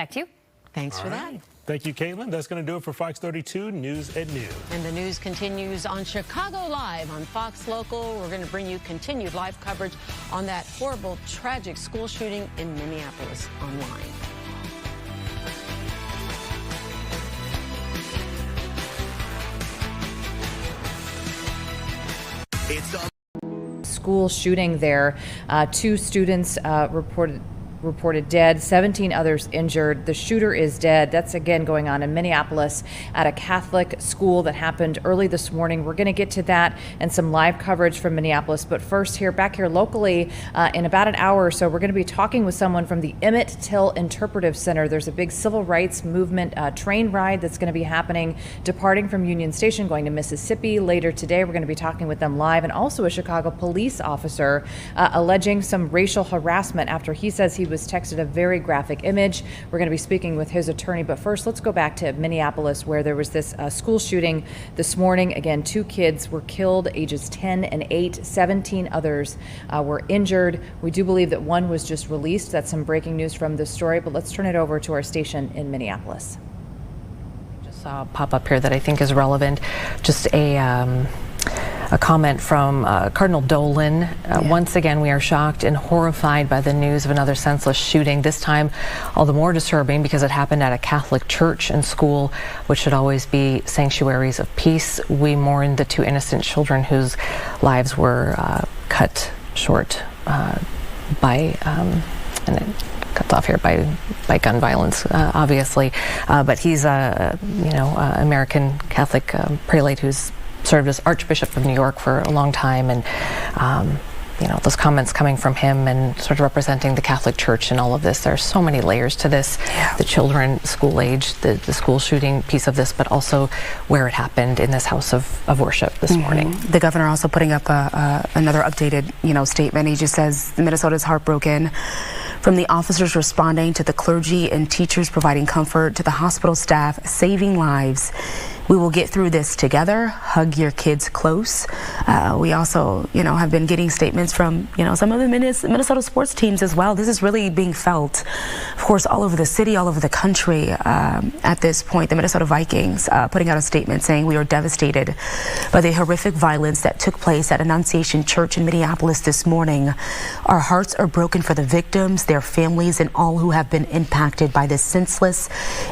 Back to you. Thanks for that. Thank you, Caitlin. That's going to do it for Fox 32 News at Noon. And the news continues on Chicago Live on Fox Local. We're going to bring you continued live coverage on that horrible, tragic school shooting in Minneapolis online. School shooting there. 2 students reported dead, 17 others injured. The shooter is dead. That's again going on in Minneapolis at a Catholic school that happened early this morning. We're going to get to that and some live coverage from Minneapolis. But first, back here locally, in about an hour or so, we're going to be talking with someone from the Emmett Till Interpretive Center. There's a big civil rights movement train ride that's going to be happening, departing from Union Station, going to Mississippi later today. We're going to be talking with them live, and also a Chicago police officer alleging some racial harassment after he says he was texted a very graphic image. We're going to be speaking with his attorney, but first let's go back to Minneapolis, where there was this school shooting this morning. Again, 2 kids were killed, ages 10 and 8. 17 others were injured. We do believe that one was just released. That's some breaking news from this story, but let's turn it over to our station in Minneapolis. Just saw pop up here that I think is relevant. Just a comment from Cardinal Dolan. Once again, we are shocked and horrified by the news of another senseless shooting, this time all the more disturbing because it happened at a Catholic church and school, which should always be sanctuaries of peace. We mourn the 2 innocent children whose lives were cut short by, and it cuts off here by gun violence, obviously. But he's a American Catholic prelate who's served as Archbishop of New York for a long time, and those comments coming from him and sort of representing the Catholic Church and all of this. There are so many layers to this. Yeah. The children, school age, the school shooting piece of this, but also where it happened in this house of worship this morning. The governor also putting up another updated, statement. He just says Minnesota is heartbroken. From the officers responding to the clergy and teachers providing comfort to the hospital staff saving lives. We will get through this together. Hug your kids close. We also, have been getting statements from, some of the Minnesota sports teams as well. This is really being felt, of course, all over the city, all over the country. At this point, the Minnesota Vikings putting out a statement saying we are devastated by the horrific violence that took place at Annunciation Church in Minneapolis this morning. Our hearts are broken for the victims, their families, and all who have been impacted by this senseless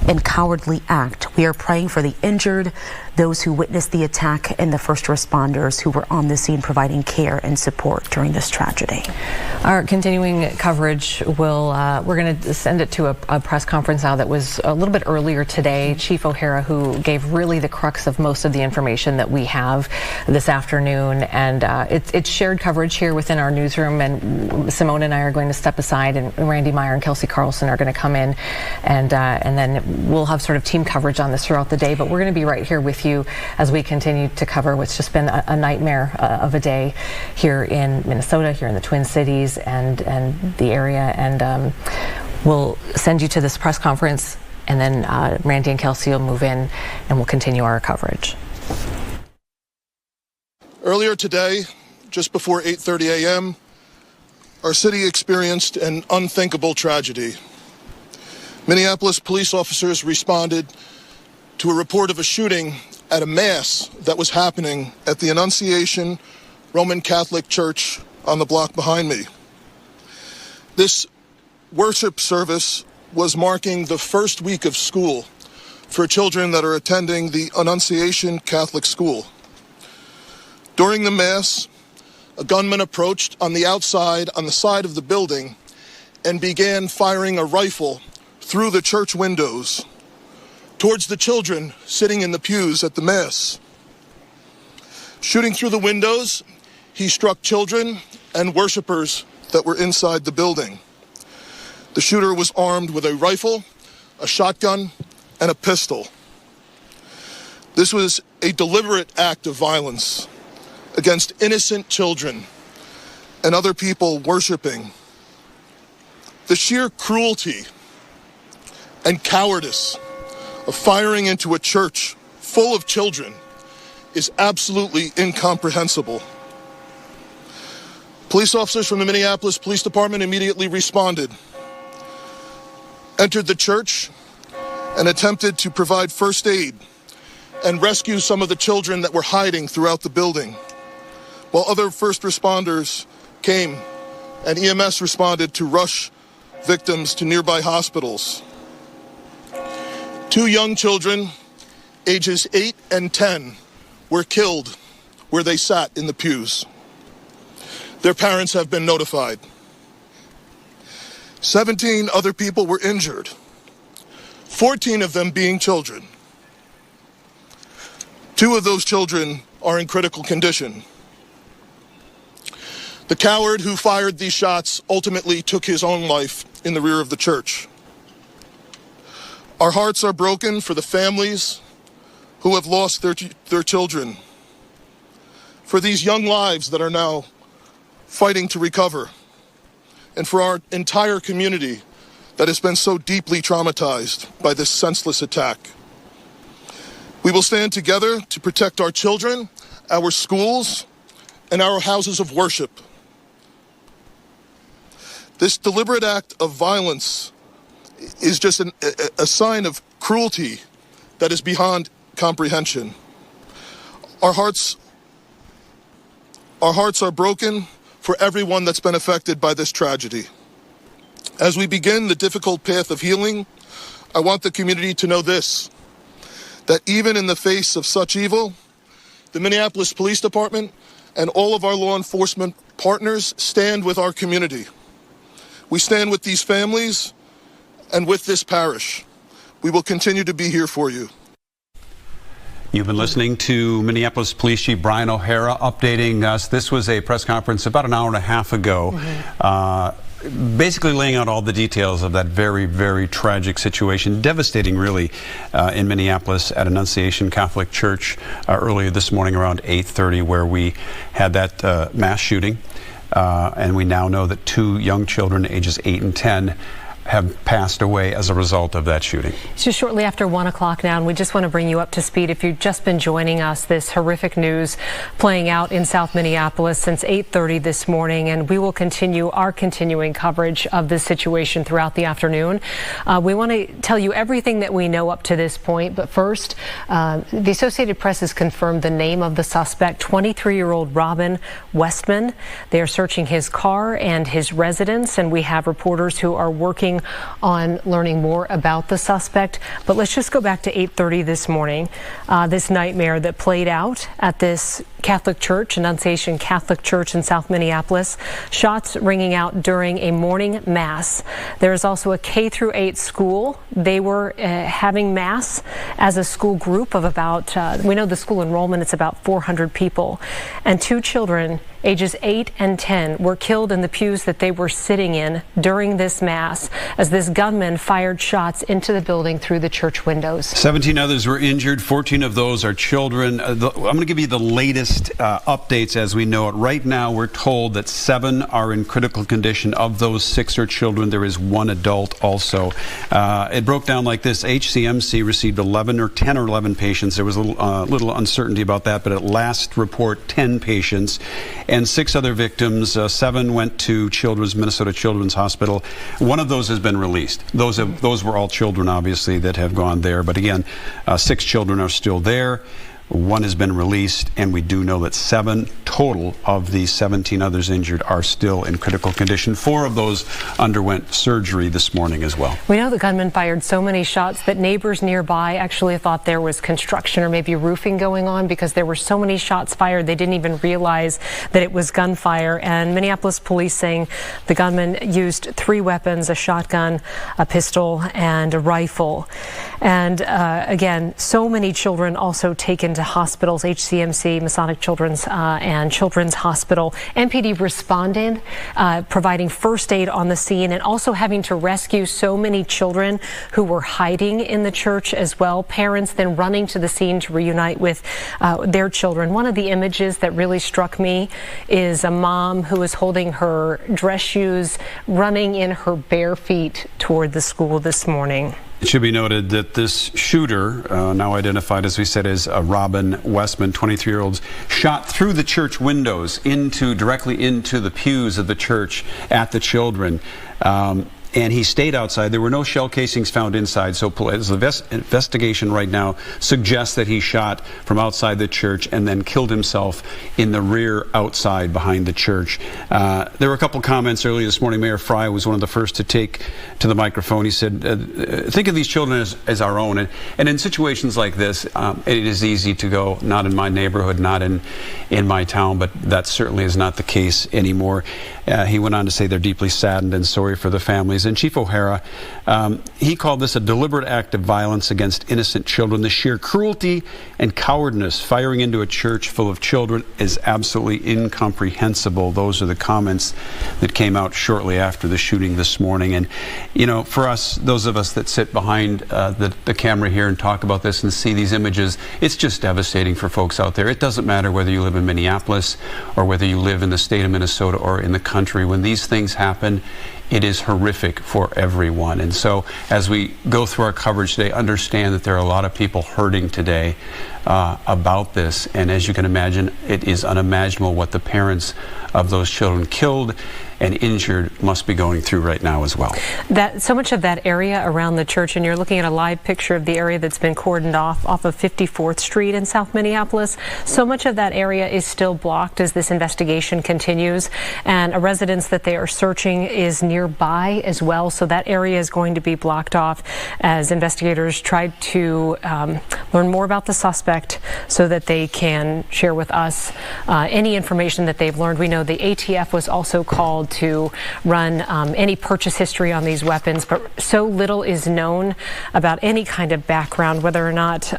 and cowardly act. We are praying for the injured, those who witnessed the attack, and the first responders who were on the scene providing care and support during this tragedy. Our continuing coverage we're going to send it to a press conference now that was a little bit earlier today. Chief O'Hara, who gave really the crux of most of the information that we have this afternoon, and it's shared coverage here within our newsroom, and Simone and I are going to step aside, and Randy Meyer and Kelsey Carlson are going to come in, and then we'll have sort of team coverage on this throughout the day, but we're going to be right here with you as we continue to cover what's just been a nightmare of a day here in Minnesota, here in the Twin Cities and the area, and we'll send you to this press conference, and then Randy and Kelsey will move in and we'll continue our coverage. Earlier today, just before 8:30 a.m., our city experienced an unthinkable tragedy. Minneapolis police officers responded to a report of a shooting at a mass that was happening at the Annunciation Roman Catholic Church on the block behind me. This worship service was marking the first week of school for children that are attending the Annunciation Catholic School. During the mass, a gunman approached on the outside on the side of the building and began firing a rifle through the church windows towards the children sitting in the pews at the mass. Shooting through the windows, he struck children and worshipers that were inside the building. The shooter was armed with a rifle, a shotgun, and a pistol. This was a deliberate act of violence against innocent children and other people worshiping. The sheer cruelty and cowardice of firing into a church full of children is absolutely incomprehensible. Police officers from the Minneapolis Police Department immediately responded. entered the church and attempted to provide first aid and rescue some of the children that were hiding throughout the building, while other first responders came and EMS responded to rush victims to nearby hospitals. 2 young children, ages 8 and 10, were killed where they sat in the pews. Their parents have been notified. 17 other people were injured, 14 of them being children. 2 of those children are in critical condition. The coward who fired these shots ultimately took his own life in the rear of the church. Our hearts are broken for the families who have lost their children, for these young lives that are now fighting to recover, and for our entire community that has been so deeply traumatized by this senseless attack. We will stand together to protect our children, our schools, and our houses of worship. This deliberate act of violence is just a sign of cruelty that is beyond comprehension. Our hearts are broken for everyone that's been affected by this tragedy. As we begin the difficult path of healing, I want the community to know this, that even in the face of such evil, the Minneapolis Police Department and all of our law enforcement partners stand with our community. We stand with these families and with this parish. We will continue to be here for you. You've been listening to Minneapolis Police Chief Brian O'Hara updating us. This was a press conference about an hour and a half ago, basically laying out all the details of that very, very tragic situation, devastating really, in Minneapolis at Annunciation Catholic Church earlier this morning around 8:30, where we had that mass shooting. And we now know that 2 young children, ages 8 and 10, have passed away as a result of that shooting. It's just shortly after 1 o'clock now, and we just want to bring you up to speed. If you've just been joining us, this horrific news playing out in South Minneapolis since 8:30 this morning, and we will continue our continuing coverage of this situation throughout the afternoon. We want to tell you everything that we know up to this point, but first, the Associated Press has confirmed the name of the suspect, 23-year-old Robin Westman. They are searching his car and his residence, and we have reporters who are working on learning more about the suspect. But let's just go back to 8:30 this morning. This nightmare that played out at this Catholic church, Annunciation Catholic Church in South Minneapolis. Shots ringing out during a morning mass. There is also a K-8 school. They were having mass as a school group of about, we know the school enrollment, it's about 400 people. And 2 children, ages 8 and 10, were killed in the pews that they were sitting in during this mass as this gunman fired shots into the building through the church windows. 17 others were injured. 14 of those are children. I'm going to give you the latest updates as we know it. Right now, we're told that 7 are in critical condition. Of those, 6 are children. There is 1 adult also. It broke down like this. HCMC received 10 or 11 patients. There was a little uncertainty about that, but at last report, 10 patients. And 6 other victims. 7 went to Minnesota Children's Hospital. 1 of those has been released. Those were all children, obviously, that have gone there. But again, 6 children are still there. 1 has been released, and we do know that 7 total of the 17 others injured are still in critical condition. 4 of those underwent surgery this morning as well. We know the gunman fired so many shots that neighbors nearby actually thought there was construction or maybe roofing going on because there were so many shots fired they didn't even realize that it was gunfire. And Minneapolis police saying the gunman used 3 weapons, a shotgun, a pistol, and a rifle. And again, so many children also taken to hospitals, HCMC, Masonic Children's and Children's Hospital. MPD responded, providing first aid on the scene and also having to rescue so many children who were hiding in the church as well. Parents then running to the scene to reunite with their children. One of the images that really struck me is a mom who is holding her dress shoes, running in her bare feet toward the school this morning. It should be noted that this shooter, now identified as we said as Robin Westman, 23-year-old, shot through the church windows directly into the pews of the church at the children. and he stayed outside. There were no shell casings found inside, so the investigation right now suggests that he shot from outside the church and then killed himself in the rear outside behind the church. There were a couple comments earlier this morning. Mayor Fry was one of the first to take to the microphone. He said, think of these children as our own. And in situations like this, it is easy to go, not in my neighborhood, not in my town, but that certainly is not the case anymore. He went on to say they're deeply saddened and sorry for the families. And Chief O'Hara, he called this a deliberate act of violence against innocent children. The sheer cruelty and cowardness firing into a church full of children is absolutely incomprehensible. Those are the comments that came out shortly after the shooting this morning. And, you know, for us, those of us that sit behind the camera here and talk about this and see these images, it's just devastating for folks out there. It doesn't matter whether you live in Minneapolis or whether you live in the state of Minnesota or in the country. When these things happen, it is horrific for everyone. And so as we go through our coverage today, understand that there are a lot of people hurting today about this. And as you can imagine, it is unimaginable what the parents of those children killed and injured must be going through right now as well. So much of that area around the church, and you're looking at a live picture of the area that's been cordoned off of 54th Street in South Minneapolis. So much of that area is still blocked as this investigation continues, and a residence that they are searching is nearby as well. So that area is going to be blocked off as investigators try to learn more about the suspect so that they can share with us any information that they've learned. We know the ATF was also called to run any purchase history on these weapons, but so little is known about any kind of background, whether or not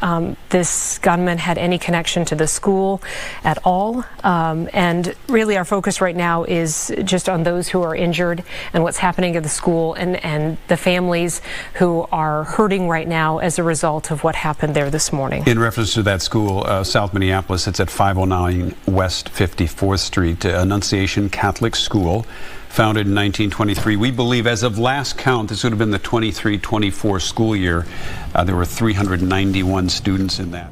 this gunman had any connection to the school at all. And really our focus right now is just on those who are injured and what's happening at the school and the families who are hurting right now as a result of what happened there this morning. In reference to that school, South Minneapolis, it's at 509 West 54th Street, Annunciation Catholic School. Founded in 1923. We believe as of last count, this would have been the 23-24 school year. There were 391 students in that.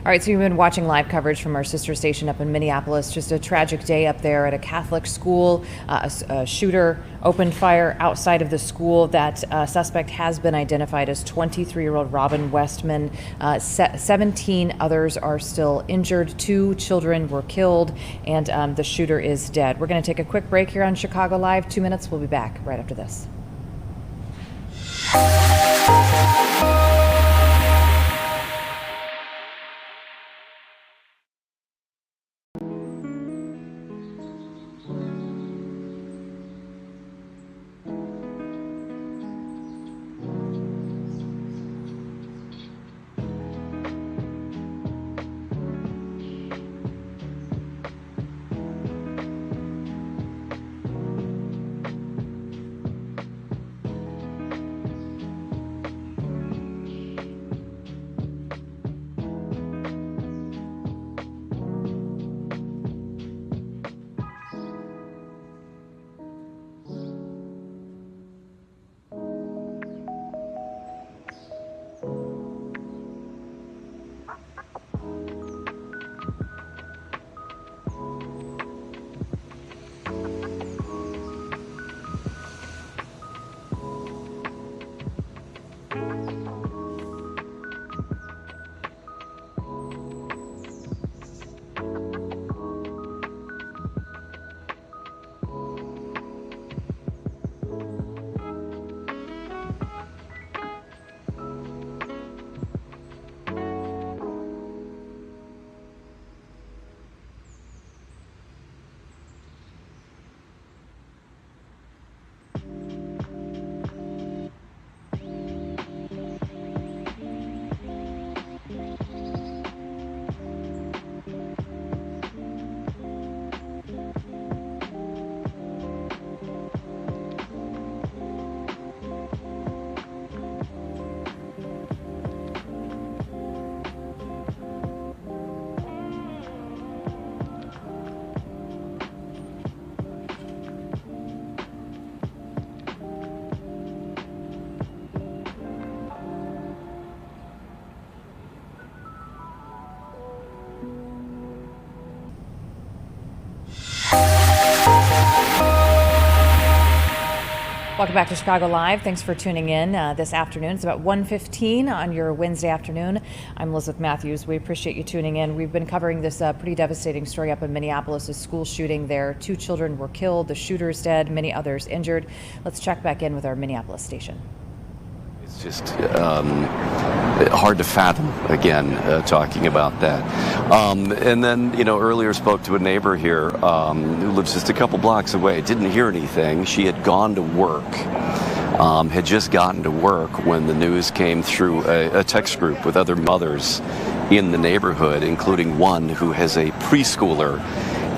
All right, so you've been watching live coverage from our sister station up in Minneapolis. Just a tragic day up there at a Catholic school. A shooter opened fire outside of the school. That suspect has been identified as 23-year-old Robin Westman. 17 others are still injured. 2 children were killed, and the shooter is dead. We're going to take a quick break here on Chicago Live. 2 minutes. We'll be back right after this. Welcome back to Chicago Live. Thanks for tuning in this afternoon. It's about 1:15 on your Wednesday afternoon. I'm Elizabeth Matthews. We appreciate you tuning in. We've been covering this pretty devastating story up in Minneapolis, a school shooting there. 2 children were killed, the shooter's dead, many others injured. Let's check back in with our Minneapolis station. It's just hard to fathom, again, talking about that. And then, earlier spoke to a neighbor here who lives just a couple blocks away. Didn't hear anything. She had gone to work, had just gotten to work when the news came through a text group with other mothers in the neighborhood, including one who has a preschooler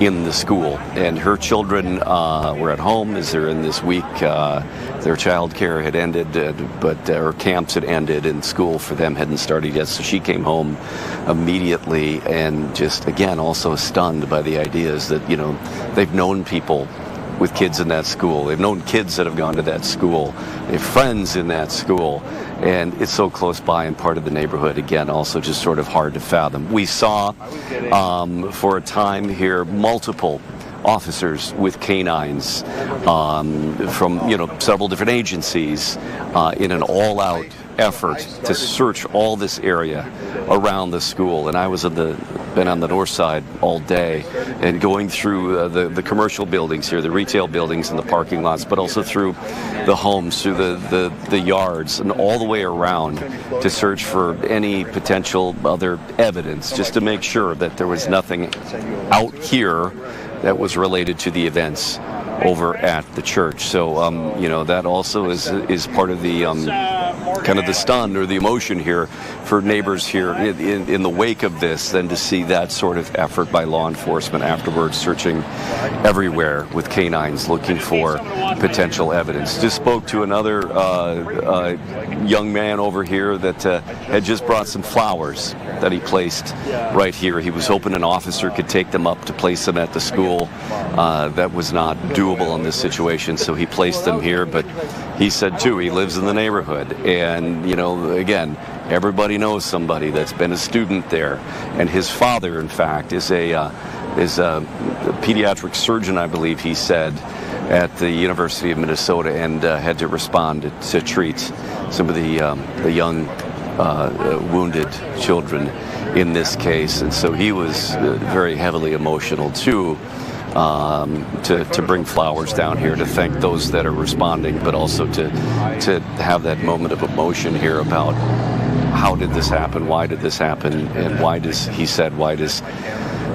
in the school, and her children were at home as they're in this week. Their child care had ended, but camps had ended, and school for them hadn't started yet. So she came home immediately, and just again also stunned by the ideas that they've known people with kids in that school. They've known kids that have gone to that school. They have friends in that school. And it's so close by and part of the neighborhood. Again, also just sort of hard to fathom. We saw for a time here multiple officers with canines from several different agencies in an all-out effort to search all this area around the school. And I was been on the north side all day and going through the commercial buildings here, the retail buildings and the parking lots, but also through the homes, through the yards, and all the way around to search for any potential other evidence, just to make sure that there was nothing out here that was related to the events over at the church. So, that also is part of the kind of the stun or the emotion here for neighbors here in the wake of this, then to see that sort of effort by law enforcement afterwards, searching everywhere with canines looking for potential evidence. Just spoke to another young man over here that had just brought some flowers that he placed right here. He was hoping an officer could take them up to place them at the school. That was not doable in this situation, so he placed them here. But he said too, he lives in the neighborhood, and again, everybody knows somebody that's been a student there. And his father, in fact, is a pediatric surgeon, I believe he said, at the University of Minnesota, and had to respond to treat some of the young wounded children in this case. And so he was very heavily emotional too, to bring flowers down here to thank those that are responding, but also to have that moment of emotion here about how did this happen, why did this happen, and why does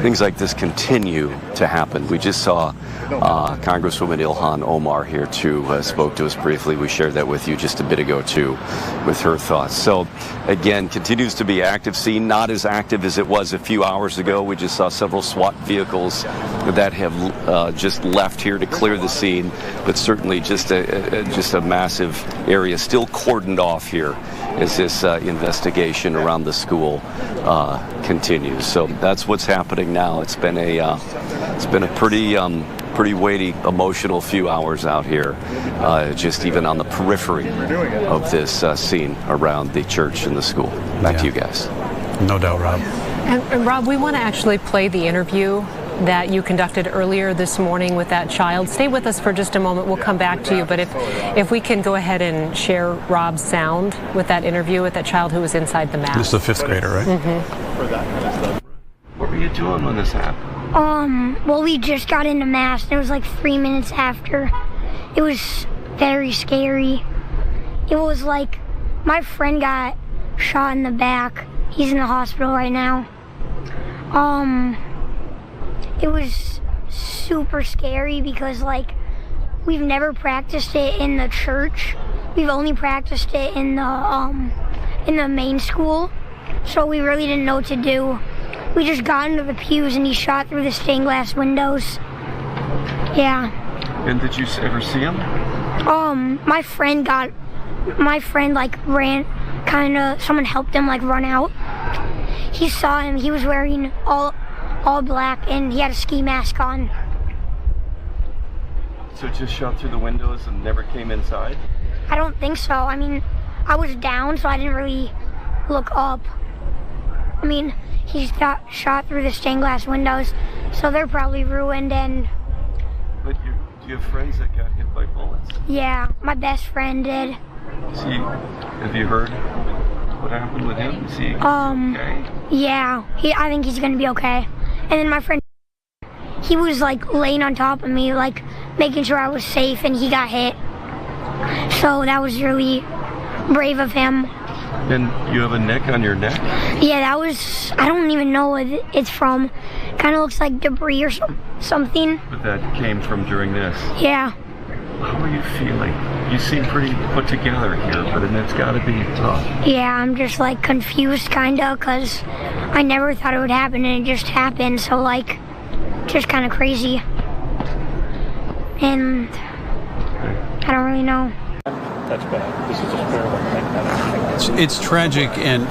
things like this continue to happen. We just saw Congresswoman Ilhan Omar here too, spoke to us briefly. We shared that with you just a bit ago too, with her thoughts. So again, continues to be active scene, not as active as it was a few hours ago. We just saw several SWAT vehicles that have just left here to clear the scene, but certainly just a massive area still cordoned off here as this investigation around the school continues. So that's what's happening now. It's been a pretty weighty, emotional few hours out here, just even on the periphery of this scene around the church and the school. Back to you guys. No doubt, Rob. And Rob, we want to actually play the interview that you conducted earlier this morning with that child. Stay with us for just a moment. We'll come back to you. But if we can go ahead and share Rob's sound with that interview with that child who was inside the mask. This is a 5th grader, right? Mm-hmm. What were you doing when this happened? Well, we just got into mass, and it was like 3 minutes after. It was very scary. It was like my friend got shot in the back. He's in the hospital right now. It was super scary because, like, we've never practiced it in the church. We've only practiced it in the main school, so we really didn't know what to do. We just got into the pews and he shot through the stained glass windows. Yeah. And did you ever see him? My friend ran, someone helped him run out. He saw him. He was wearing all black and he had a ski mask on. So it just shot through the windows and never came inside? I don't think so. I mean, I was down, so I didn't really look up. I mean, he got shot through the stained glass windows, so they're probably ruined. And but do you have friends that got hit by bullets? Yeah, my best friend did. Have you heard what happened with him? Is he okay? Yeah, I think he's gonna be okay. And then my friend, he was like laying on top of me, like making sure I was safe, and he got hit. So that was really brave of him. And you have a nick on your neck? Yeah, that was, I don't even know what it's from. Kind of looks like debris or something. But that came from during this? Yeah. How are you feeling? You seem pretty put together here, but it's got to be tough. Yeah, I'm just like confused kind of, because I never thought it would happen and it just happened. So like, just kind of crazy. And I don't really know. That's bad. This is just terrible. It's tragic and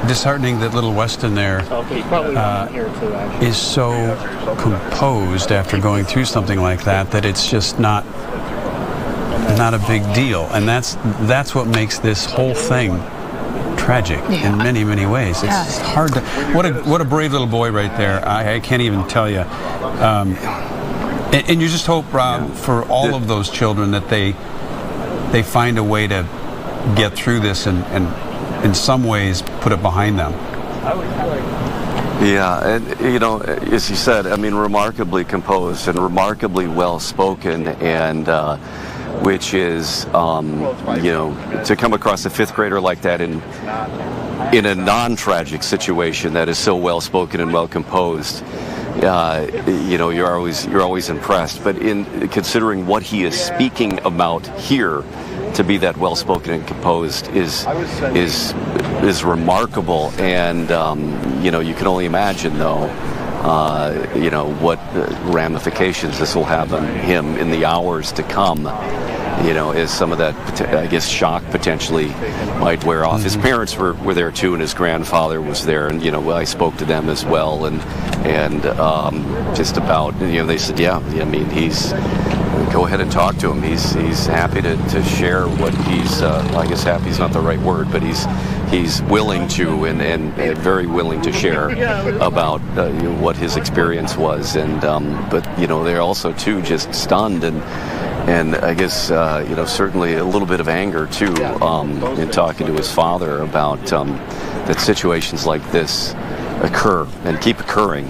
disheartening that little Weston there is so composed after going through something like that it's just not a big deal, and that's what makes this whole thing tragic in many, many ways. It's just hard to. What a brave little boy right there. I can't even tell you. And you just hope, Rob, for all of those children that they find a way to get through this and in some ways put it behind them. Yeah, and you know, as you said, I mean, remarkably composed and remarkably well spoken, and which is, you know, to come across a fifth grader like that in a non-tragic situation that is so well spoken and well composed. You know, you're always impressed. But in considering what he is speaking about here, to be that well spoken and composed is remarkable. And you know, you can only imagine though, you know, what ramifications this will have on him in the hours to come. You know, as some of that, I guess, shock potentially might wear off. His parents were there too, and his grandfather was there, and you know, I spoke to them as well, and just about, you know, they said, yeah, I mean, go ahead and talk to him. He's happy to share what he's, I guess happy is not the right word, but he's willing to and very willing to share about you know, what his experience was, and but you know, they're also too just stunned and I guess, you know, certainly a little bit of anger, too, in talking to his father about that situations like this occur and keep occurring.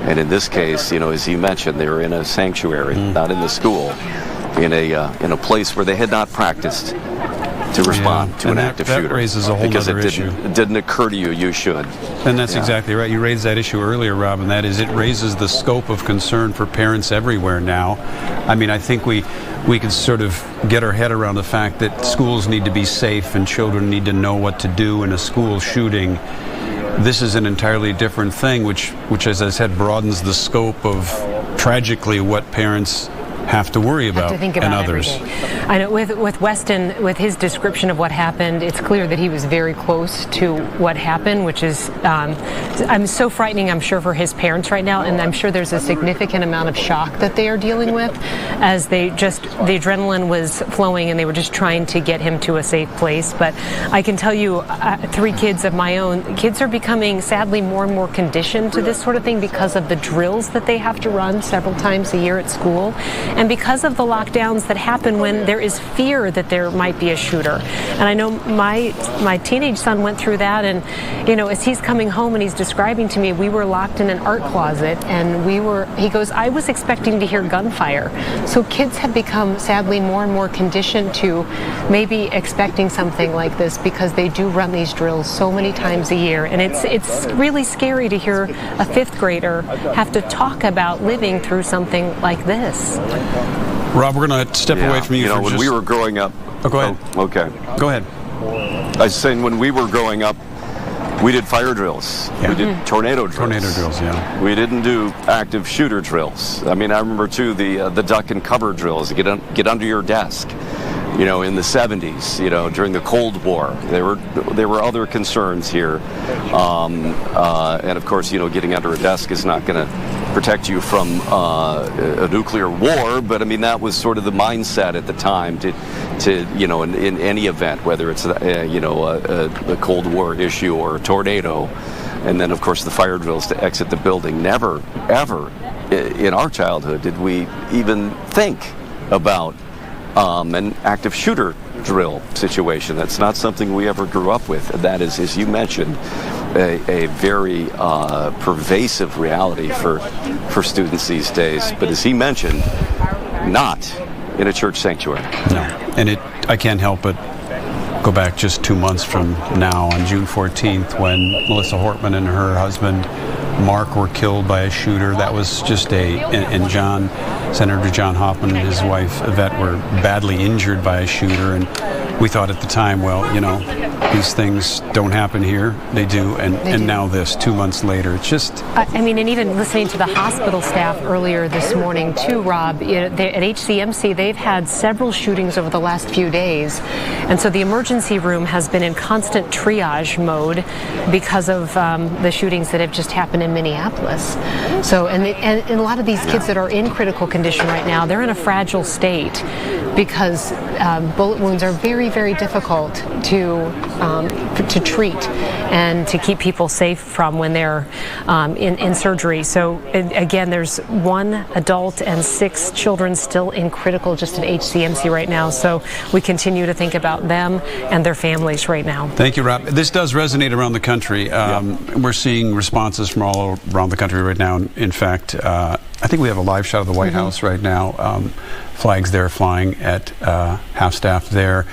And in this case, you know, as you mentioned, they were in a sanctuary, not in the school, in a place where they had not practiced to respond to an active shooter. That raises a whole other issue. It didn't occur to you, you should. And that's exactly right. You raised that issue earlier, Rob, and that is it raises the scope of concern for parents everywhere now. I mean, I think we can sort of get our head around the fact that schools need to be safe and children need to know what to do in a school shooting. This is an entirely different thing, which as I said, broadens the scope of tragically what parents have to worry about, to think about and others. I know with Weston, with his description of what happened, it's clear that he was very close to what happened, which is I'm so frightening, I'm sure, for his parents right now, and I'm sure there's a significant amount of shock that they are dealing with as the adrenaline was flowing and they were just trying to get him to a safe place. But I can tell you, 3 kids of my own, kids are becoming sadly more and more conditioned to this sort of thing because of the drills that they have to run several times a year at school. And because of the lockdowns that happen when there is fear that there might be a shooter. And I know my teenage son went through that, and you know, as he's coming home and he's describing to me, we were locked in an art closet and he goes, I was expecting to hear gunfire. So kids have become sadly more and more conditioned to maybe expecting something like this because they do run these drills so many times a year. And it's really scary to hear a 5th grader have to talk about living through something like this. Rob, we're going to step away from you. You know, when we were growing up. Oh, go ahead. Oh, okay. Go ahead. I was saying, when we were growing up, we did fire drills. Yeah. We did tornado drills. Tornado drills, yeah. We didn't do active shooter drills. I mean, I remember too the duck and cover drills. Get under your desk. You know, in the 70s, you know, during the Cold War, there were other concerns here, and of course, you know, getting under a desk is not going to protect you from a nuclear war. But I mean, that was sort of the mindset at the time to you know, in any event, whether it's you know, a Cold War issue or a tornado, and then of course the fire drills to exit the building. Never, ever in our childhood did we even think about an active shooter drill situation. That's not something we ever grew up with. And that is, as you mentioned, a very pervasive reality for students these days. But as he mentioned, not in a church sanctuary. No, and I can't help but go back just 2 months from now on June 14th when Melissa Hortman and her husband Mark were killed by a shooter. That was just and Senator John Hoffman and his wife Yvette were badly injured by a shooter, and we thought at the time, well, you know, these things don't happen here. They do, and now this, 2 months later, it's just... I mean, and even listening to the hospital staff earlier this morning too, Rob, at HCMC, they've had several shootings over the last few days, and so the emergency room has been in constant triage mode because of the shootings that have just happened in Minneapolis. So, and a lot of these kids that are in critical condition right now, they're in a fragile state because bullet wounds are very, very difficult to treat and to keep people safe from when they're in surgery. So again, there's 1 adult and 6 children still in critical just at HCMC right now. So we continue to think about them and their families right now. Thank you, Rob. This does resonate around the country. We're seeing responses from all around the country right now. In fact, I think we have a live shot of the White House right now. Flags there flying at half-staff there.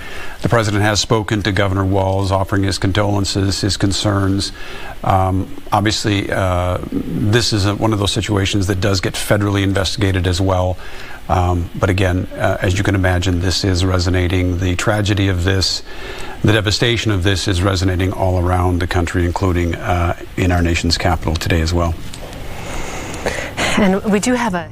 The president has spoken to Governor Walz, offering his condolences, his concerns. Obviously, this is one of those situations that does get federally investigated as well. But again, as you can imagine, this is resonating. The tragedy of this, the devastation of this is resonating all around the country, including in our nation's capital today as well. And we do have a...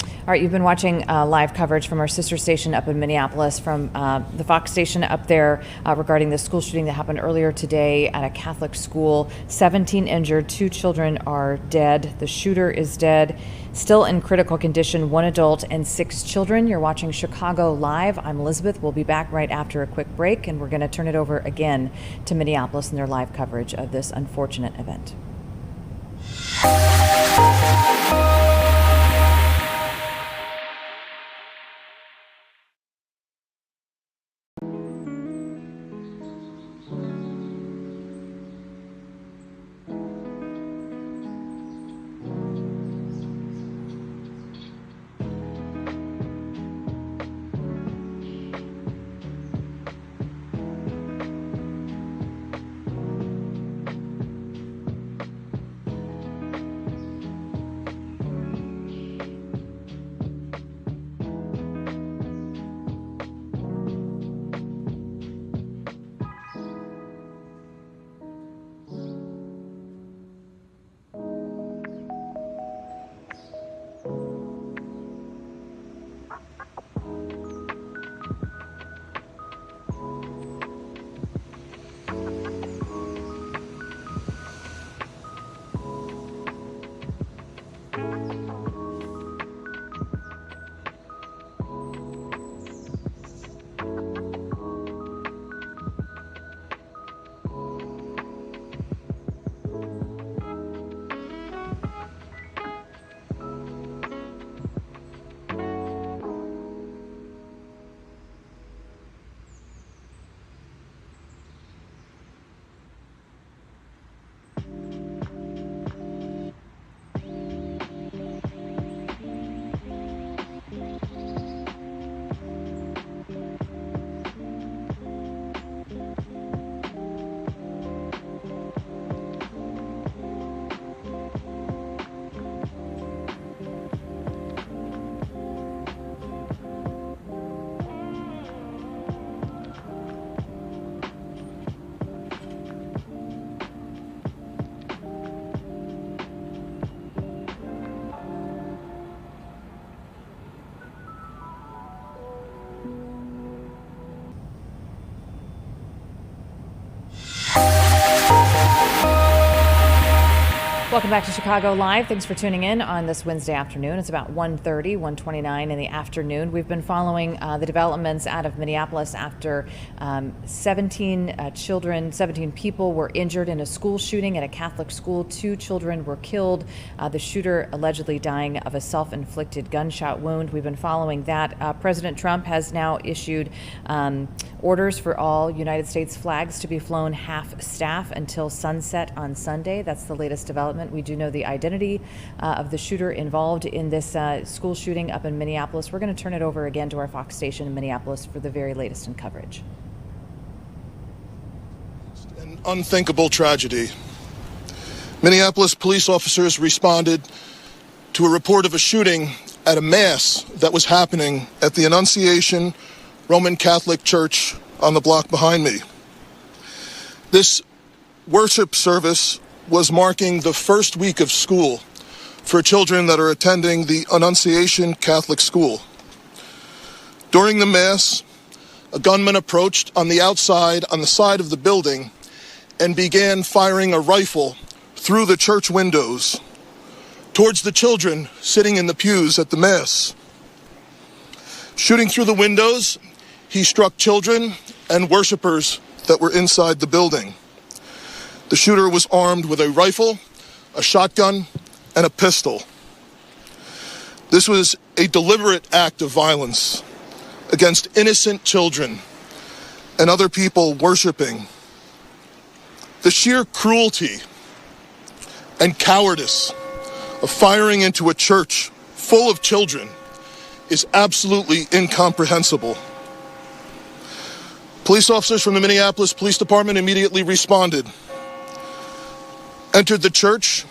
All right, you've been watching live coverage from our sister station up in Minneapolis, from the Fox station up there regarding the school shooting that happened earlier today at a Catholic school. 17 injured, 2 children are dead. The shooter is dead, still in critical condition, 1 adult and 6 children. You're watching Chicago Live. I'm Elizabeth. We'll be back right after a quick break, and we're going to turn it over again to Minneapolis and their live coverage of this unfortunate event. Welcome back to Chicago Live. Thanks for tuning in on this Wednesday afternoon. It's about 1:30, 1:29 in the afternoon. We've been following the developments out of Minneapolis after 17 people were injured in a school shooting at a Catholic school. 2 children were killed. The shooter allegedly dying of a self-inflicted gunshot wound. We've been following that. President Trump has now issued orders for all United States flags to be flown half-staff until sunset on Sunday. That's the latest development. We do know the identity of the shooter involved in this school shooting up in Minneapolis. We're going to turn it over again to our Fox station in Minneapolis for the very latest in coverage. An unthinkable tragedy. Minneapolis police officers responded to a report of a shooting at a mass that was happening at the Annunciation Roman Catholic Church on the block behind me. This worship service was marking the first week of school for children that are attending the Annunciation Catholic School. During the Mass, a gunman approached on the outside on the side of the building and began firing a rifle through the church windows towards the children sitting in the pews at the Mass. Shooting through the windows, he struck children and worshipers that were inside the building. The shooter was armed with a rifle, a shotgun, and a pistol. This was a deliberate act of violence against innocent children and other people worshiping. The sheer cruelty and cowardice of firing into a church full of children is absolutely incomprehensible. Police officers from the Minneapolis Police Department immediately responded, entered the church,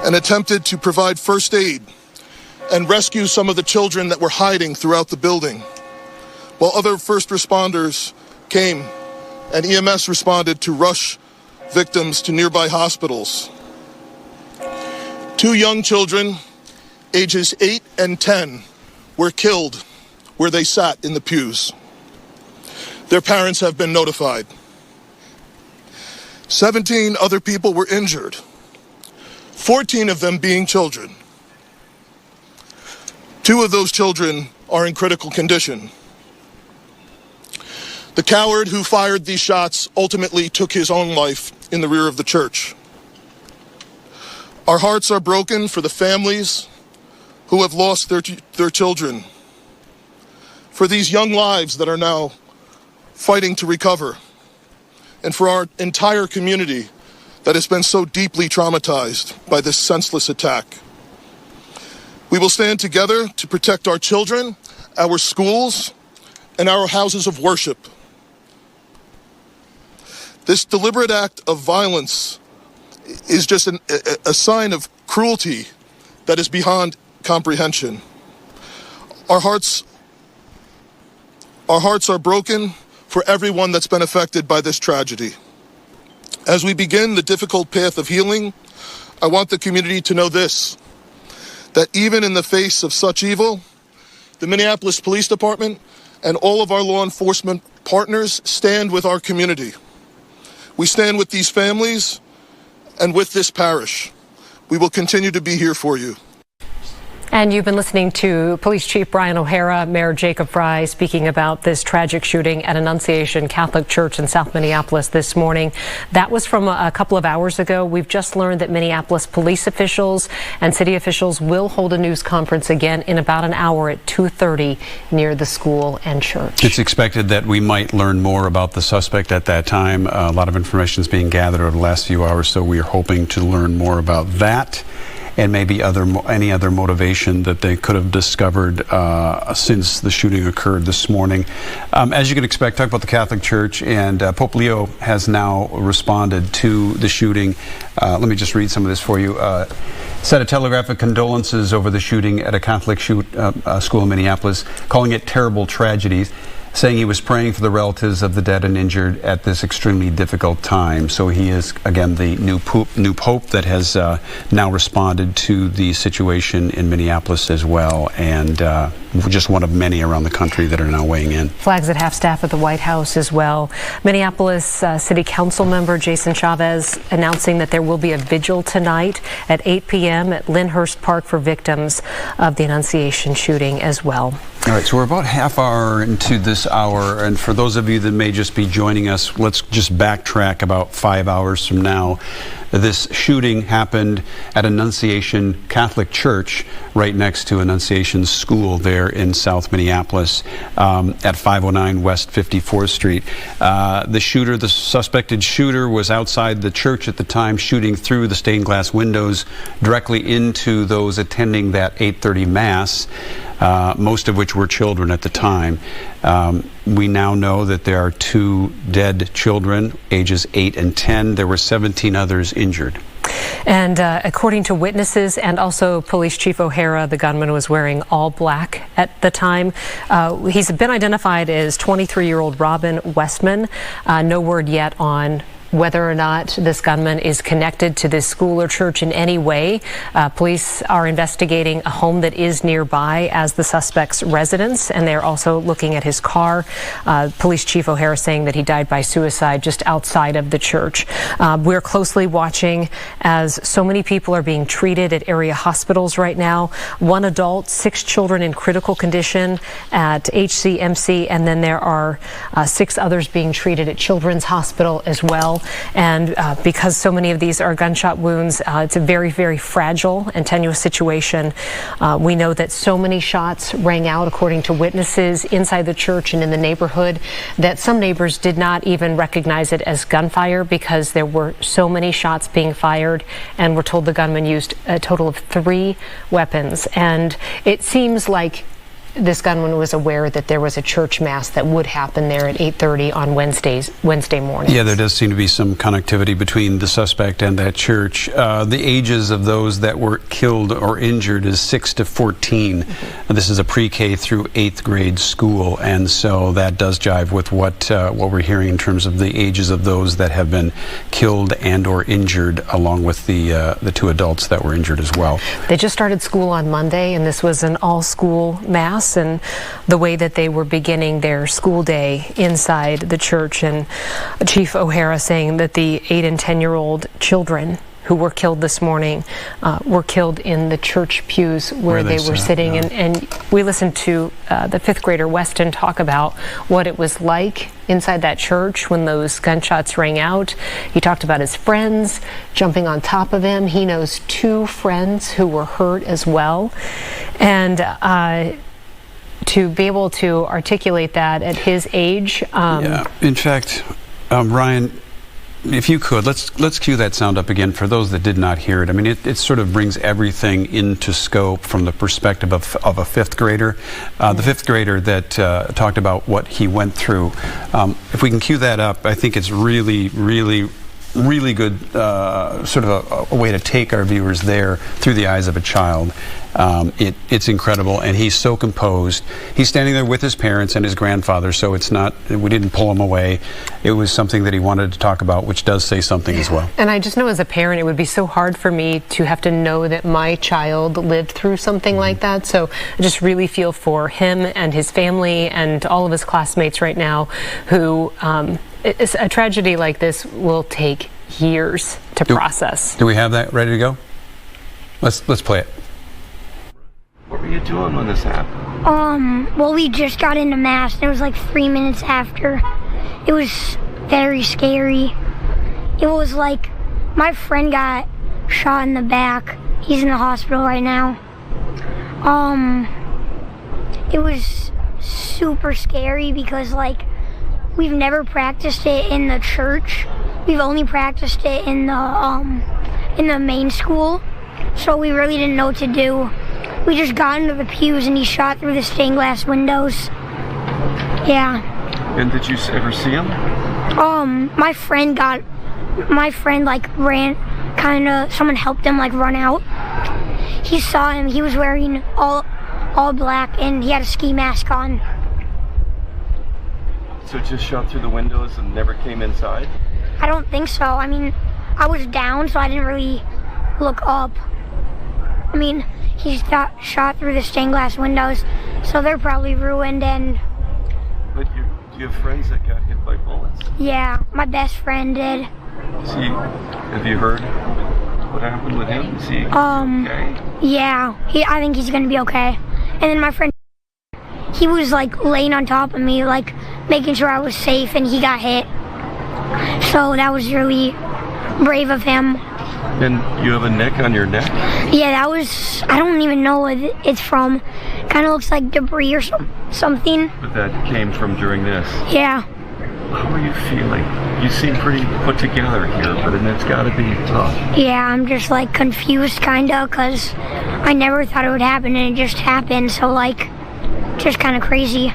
and attempted to provide first aid and rescue some of the children that were hiding throughout the building, while other first responders came and EMS responded to rush victims to nearby hospitals. 2 young children, ages 8 and 10, were killed where they sat in the pews. Their parents have been notified. 17 other people were injured, 14 of them being children. 2 of those children are in critical condition. The coward who fired these shots ultimately took his own life in the rear of the church. Our hearts are broken for the families who have lost their children, for these young lives that are now fighting to recover, and for our entire community that has been so deeply traumatized by this senseless attack. We will stand together to protect our children, our schools, and our houses of worship. This deliberate act of violence is just a sign of cruelty that is beyond comprehension. Our hearts are broken for everyone that's been affected by this tragedy. As we begin the difficult path of healing, I want the community to know this, that even in the face of such evil, the Minneapolis Police Department and all of our law enforcement partners stand with our community. We stand with these families and with this parish. We will continue to be here for you. And you've been listening to Police Chief Brian O'Hara, Mayor Jacob Fry speaking about this tragic shooting at Annunciation Catholic Church in South Minneapolis this morning. That was from a couple of hours ago. We've just learned that Minneapolis police officials and city officials will hold a news conference again in about an hour at 2:30 near the school and church. It's expected that we might learn more about the suspect at that time. A lot of information is being gathered over the last few hours, so we are hoping to learn more about that and maybe any other motivation that they could have discovered since the shooting occurred this morning. As you can expect, talk about the Catholic Church, and Pope Leo has now responded to the shooting. Let me just read some of this for you. Said a telegraphic condolences over the shooting at a Catholic school in Minneapolis, calling it terrible tragedies. saying he was praying for the relatives of the dead and injured at this extremely difficult time. So he is, again, the new pope that has now responded to the situation in Minneapolis as well, and just one of many around the country that are now weighing in. Flags at half-staff at the White House as well. Minneapolis City Council member Jason Chavez announcing that there will be a vigil tonight at 8 p.m. at Lyndhurst Park for victims of the Annunciation shooting as well. All right, so we're about half hour into this hour, and for those of you that may just be joining us, let's just backtrack about 5 hours from now. This shooting happened at Annunciation Catholic Church right next to Annunciation School there in South Minneapolis at 509 West 54th Street. The suspected shooter was outside the church at the time, shooting through the stained glass windows directly into those attending that 8:30 Mass. Most of which were children at the time. We now know that there are 2 dead children, ages 8 and 10. There were 17 others injured. And according to witnesses and also Police Chief O'Hara, the gunman was wearing all black at the time. He's been identified as 23-year-old Robin Westman. No word yet on whether or not this gunman is connected to this school or church in any way. Police are investigating a home that is nearby as the suspect's residence, and they're also looking at his car. Police Chief O'Hara saying that he died by suicide just outside of the church. We're closely watching as so many people are being treated at area hospitals right now. 1 adult, 6 children in critical condition at HCMC, and then there are 6 others being treated at Children's Hospital as well. And because so many of these are gunshot wounds, it's a very, very fragile and tenuous situation. We know that so many shots rang out, according to witnesses inside the church and in the neighborhood, that some neighbors did not even recognize it as gunfire because there were so many shots being fired, and we're told the gunman used a total of 3 weapons. And it seems like this gunman was aware that there was a church mass that would happen there at 8:30 on Wednesday morning. Yeah, there does seem to be some connectivity between the suspect and that church. The ages of those that were killed or injured is 6 to 14. This is a pre-K through 8th grade school, and so that does jive with what we're hearing in terms of the ages of those that have been killed and or injured, along with the 2 adults that were injured as well. They just started school on Monday, and this was an all-school mass, and the way that they were beginning their school day inside the church. And Chief O'Hara saying that the 8 and 10-year-old children who were killed this morning were killed in the church pews where they were sitting. Yeah. And we listened to the 5th grader Weston talk about what it was like inside that church when those gunshots rang out. He talked about his friends jumping on top of him. He knows 2 friends who were hurt as well. And to be able to articulate that at his age. Yeah. In fact, Ryan, if you could, let's cue that sound up again for those that did not hear it. I mean, it sort of brings everything into scope from the perspective of a 5th grader. The 5th grader that talked about what he went through. If we can cue that up, I think it's really good sort of a way to take our viewers there through the eyes of a child. It's incredible, and he's so composed. He's standing there with his parents and his grandfather, so it's not, we didn't pull him away. It was something that he wanted to talk about, which does say something as well. And I just know as a parent, it would be so hard for me to have to know that my child lived through something like that. So I just really feel for him and his family and all of his classmates right now who, a tragedy like this will take years to process. Do we have that ready to go? Let's play it. What were you doing when this happened? Well, we just got into mass, and it was like 3 minutes after. It was very scary. It was like my friend got shot in the back. He's in the hospital right now. It was super scary because, like, we've never practiced it in the church. We've only practiced it in the main school. So we really didn't know what to do. We just got into the pews and he shot through the stained glass windows. Yeah. And did you ever see him? My friend like ran, someone helped him like run out. He saw him. He was wearing all black and he had a ski mask on. So it just shot through the windows and never came inside? I don't think so. I mean, I was down, so I didn't really look up. I mean, he got shot through the stained glass windows, so they're probably ruined. And But do you have friends that got hit by bullets? yeah, my best friend did. Have you heard what happened with him? Is he okay? Yeah, I think he's gonna be okay. And then my friend, he was like laying on top of me, like making sure I was safe, and he got hit. So that was really brave of him. And you have a nick on your neck? Yeah, that was, I don't even know what it's from. Kind of looks like debris or something. But that came from during this? Yeah. How are you feeling? You seem pretty put together here, but it's got to be tough. Yeah, I'm just like confused kind of, because I never thought it would happen, and it just happened. So like, just kind of crazy.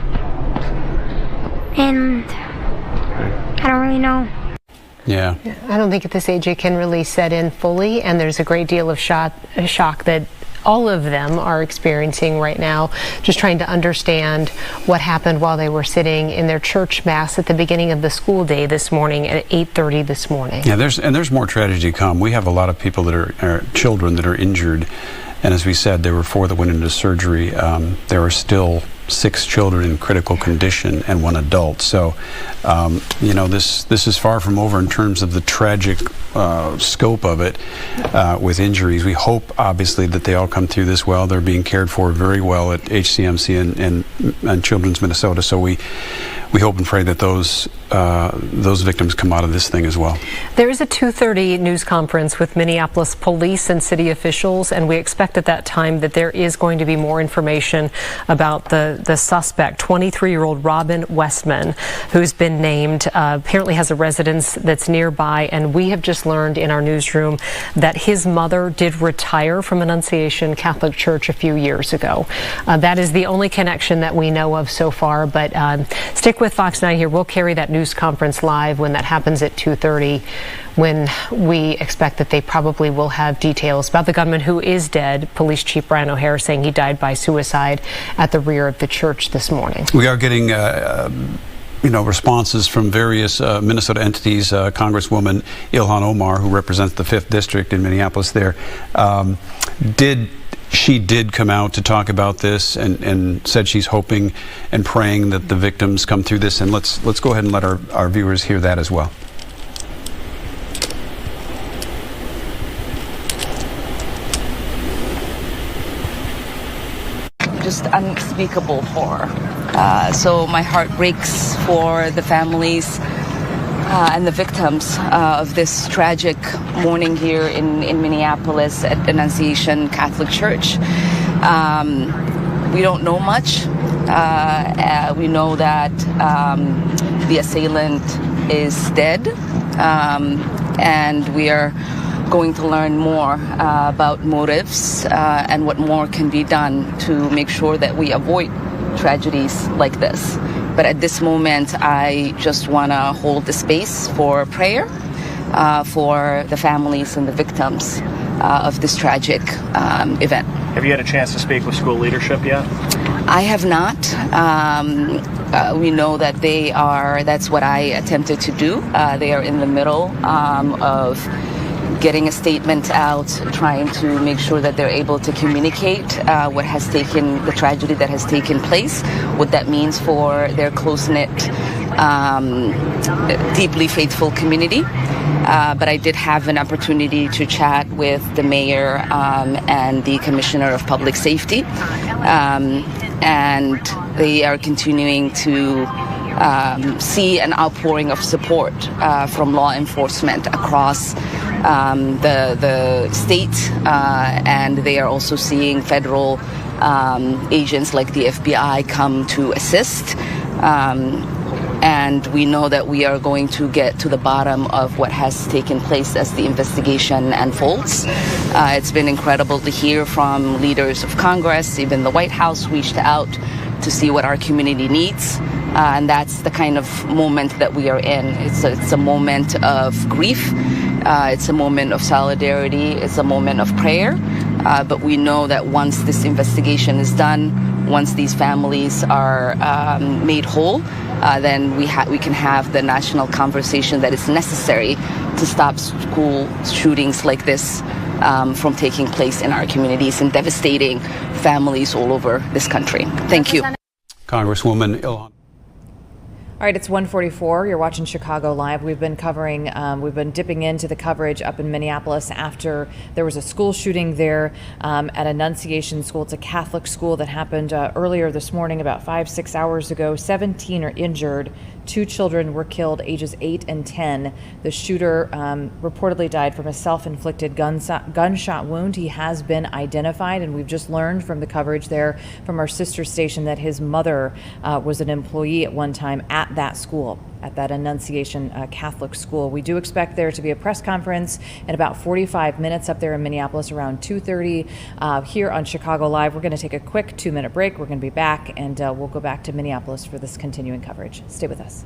And I don't really know. Yeah. I don't think at this age it can really set in fully, and there's a great deal of shock that all of them are experiencing right now, just trying to understand what happened while they were sitting in their church mass at the beginning of the school day this morning at 8:30 this morning. Yeah, there's more tragedy to come. We have a lot of people that are children that are injured, and as we said, there were 4 that went into surgery. There are still 6 children in critical condition and 1 adult. So, this is far from over in terms of the tragic scope of it with injuries. We hope, obviously, that they all come through this well. They're being cared for very well at HCMC and Children's Minnesota. So we hope and pray that those victims come out of this thing as well. There is a 2:30 news conference with Minneapolis police and city officials, and we expect at that time that there is going to be more information about the suspect, 23-year-old Robin Westman, who's been named, apparently has a residence that's nearby, and we have just learned in our newsroom that his mother did retire from Annunciation Catholic Church a few years ago. That is the only connection that we know of so far, but stick with Fox 9 here. We'll carry that news conference live when that happens at 2:30, when we expect that they probably will have details about the gunman who is dead. Police Chief Brian O'Hare saying he died by suicide at the rear of the church this morning. We are getting responses from various Minnesota entities. Congresswoman Ilhan Omar, who represents the 5th District in Minneapolis there, She did come out to talk about this and said she's hoping and praying that the victims come through this. And let's go ahead and let our viewers hear that as well. Just unspeakable horror. So my heart breaks for the families and the victims of this tragic morning here in Minneapolis at Annunciation Catholic Church. We don't know much. We know that the assailant is dead, and we are going to learn more about motives and what more can be done to make sure that we avoid tragedies like this. But at this moment, I just want to hold the space for prayer for the families and the victims of this tragic event. Have you had a chance to speak with school leadership yet? I have not. We know that that's what I attempted to do. They are in the middle of getting a statement out, trying to make sure that they're able to communicate the tragedy that has taken place, what that means for their close-knit, deeply faithful community. But I did have an opportunity to chat with the mayor and the commissioner of public safety, and they are continuing to see an outpouring of support from law enforcement across the state, and they are also seeing federal agents like the FBI come to assist. And we know that we are going to get to the bottom of what has taken place as the investigation unfolds. It's been incredible to hear from leaders of Congress. Even the White House reached out to see what our community needs. And that's the kind of moment that we are in. It's a moment of grief. It's a moment of solidarity. It's a moment of prayer. But we know that once this investigation is done, once these families are made whole, then we can have the national conversation that is necessary to stop school shootings like this from taking place in our communities and devastating families all over this country. Thank you. Congresswoman Ilhan. All right, it's 1:44. You're watching Chicago Live. We've been covering, we've been dipping into the coverage up in Minneapolis after there was a school shooting there at Annunciation School. It's a Catholic school that happened earlier this morning, about 5-6 hours ago. 17 are injured. 2 children were killed, ages 8 and 10. The shooter reportedly died from a self-inflicted gunshot wound. He has been identified, and we've just learned from the coverage there from our sister station that his mother was an employee at one time at that school, at that Annunciation Catholic school. We do expect there to be a press conference in about 45 minutes up there in Minneapolis around 2:30 here on Chicago Live. We're going to take a quick 2-minute break. We're going to be back, and we'll go back to Minneapolis for this continuing coverage. Stay with us.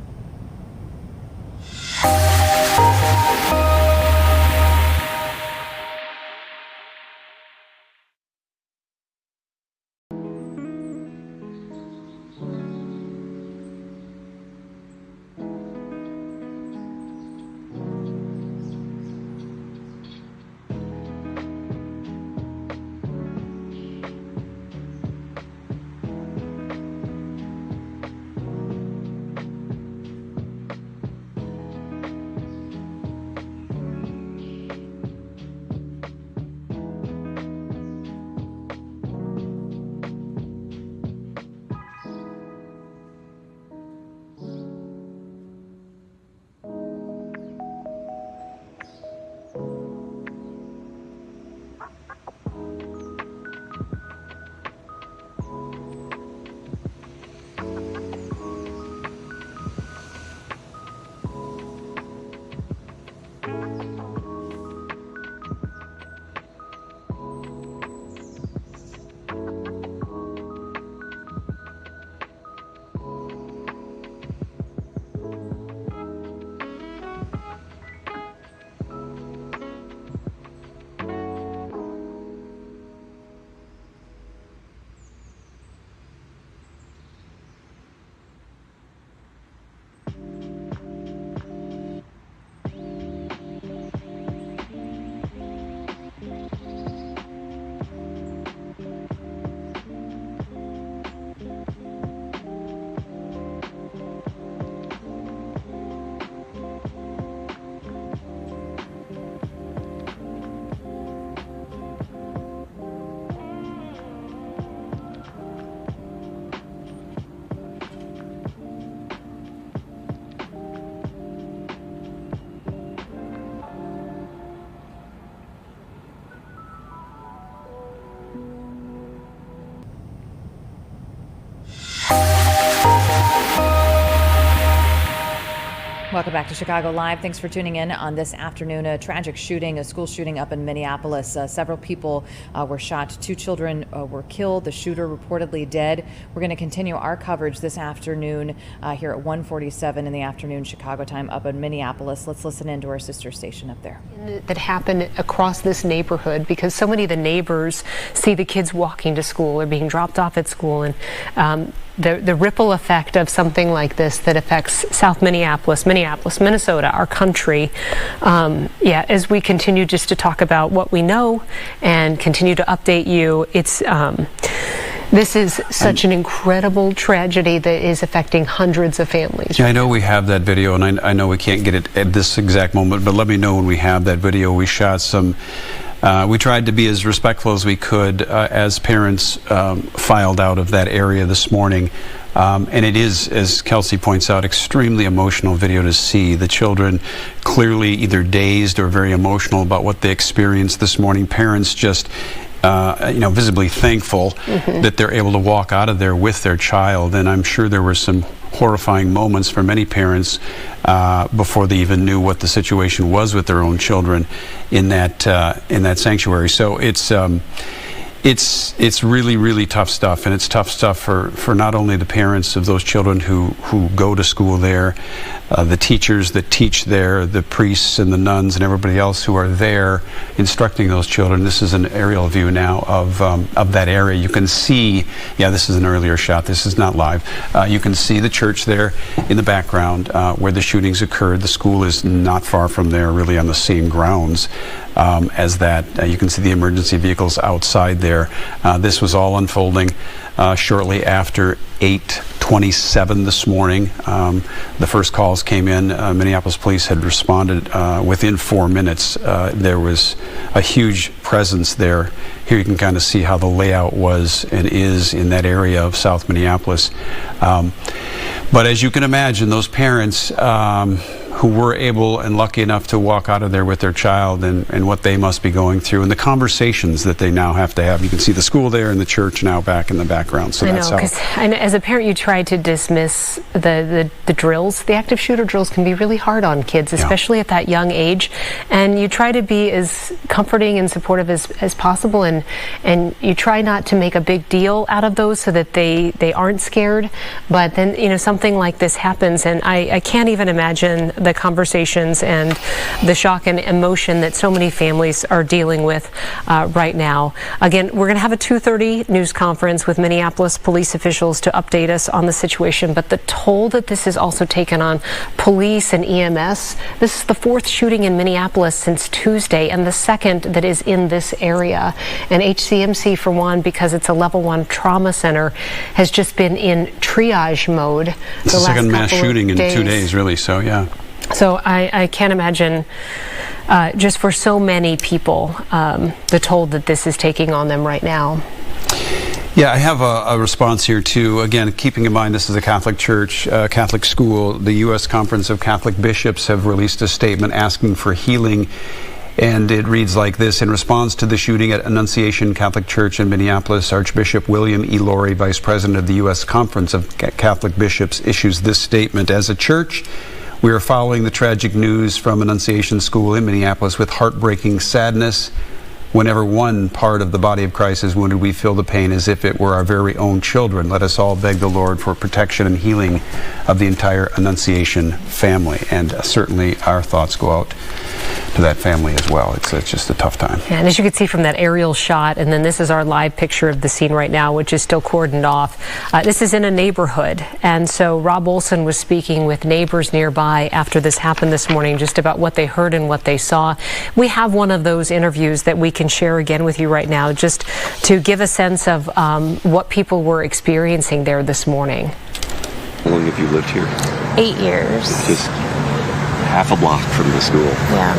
Welcome back to Chicago Live. Thanks for tuning in on this afternoon. A tragic shooting, a school shooting up in Minneapolis. Several people were shot. 2 children were killed. The shooter reportedly dead. We're going to continue our coverage this afternoon here at 1:47 in the afternoon, Chicago time, up in Minneapolis. Let's listen in to our sister station up there. That happened across this neighborhood because so many of the neighbors see the kids walking to school or being dropped off at school, and the ripple effect of something like this that affects South Minneapolis, Minnesota, our country. As we continue just to talk about what we know and continue to update you, this is such an incredible tragedy that is affecting hundreds of families. Yeah, I know we have that video, and I know we can't get it at this exact moment, but let me know when we have that video. We shot some. We tried to be as respectful as we could as parents filed out of that area this morning. And it is, as Kelsey points out, extremely emotional video to see. The children clearly either dazed or very emotional about what they experienced this morning. Parents just visibly thankful that they're able to walk out of there with their child. And I'm sure there were some horrifying moments for many parents before they even knew what the situation was with their own children in that sanctuary. So It's really, really tough stuff, and it's tough stuff for not only the parents of those children who go to school there, the teachers that teach there, the priests and the nuns and everybody else who are there instructing those children. This is an aerial view now of that area. You can see, this is an earlier shot. This is not live. You can see the church there in the background where the shootings occurred. The school is not far from there, really on the same grounds as that. You can see the emergency vehicles outside there. This was all unfolding shortly after 8:27 this morning. The first calls came in. Minneapolis police had responded within 4 minutes. There was a huge presence there. Here you can kind of see how the layout was and is in that area of South Minneapolis. But as you can imagine, those parents who were able and lucky enough to walk out of there with their child and what they must be going through and the conversations that they now have to have. You can see the school there and the church now back in the background. So that's how. I know, because as a parent, you try to dismiss the drills. The active shooter drills can be really hard on kids, especially at that young age. And you try to be as comforting and supportive as possible, and you try not to make a big deal out of those so that they aren't scared. But then, something like this happens, and I can't even imagine the conversations and the shock and emotion that so many families are dealing with right now. Again, we're going to have a 2:30 news conference with Minneapolis police officials to update us on the situation, but the toll that this has also taken on police and EMS. This is the 4th shooting in Minneapolis since Tuesday and the 2nd that is in this area. And HCMC, for one, because it's a level 1 trauma center, has just been in triage mode. It's the second mass shooting in 2 days, really, so yeah. So I can't imagine, just for so many people, the toll that this is taking on them right now. Yeah, I have a response here too. Again, keeping in mind this is a Catholic church, Catholic school. The U.S. Conference of Catholic Bishops have released a statement asking for healing. And it reads like this: in response to the shooting at Annunciation Catholic Church in Minneapolis, Archbishop William E. Laurie, Vice President of the U.S. Conference of Catholic Bishops, issues this statement. As a church, we are following the tragic news from Annunciation School in Minneapolis with heartbreaking sadness. Whenever one part of the body of Christ is wounded, we feel the pain as if it were our very own children. Let us all beg the Lord for protection and healing of the entire Annunciation family. And certainly our thoughts go out to that family as well. It's just a tough time. Yeah, and as you can see from that aerial shot, and then this is our live picture of the scene right now, which is still cordoned off. This is in a neighborhood. And so Rob Olson was speaking with neighbors nearby after this happened this morning, just about what they heard and what they saw. We have one of those interviews that we can share again with you right now, just to give a sense of what people were experiencing there this morning. How long have you lived here? 8 years. Just half a block from the school. Yeah.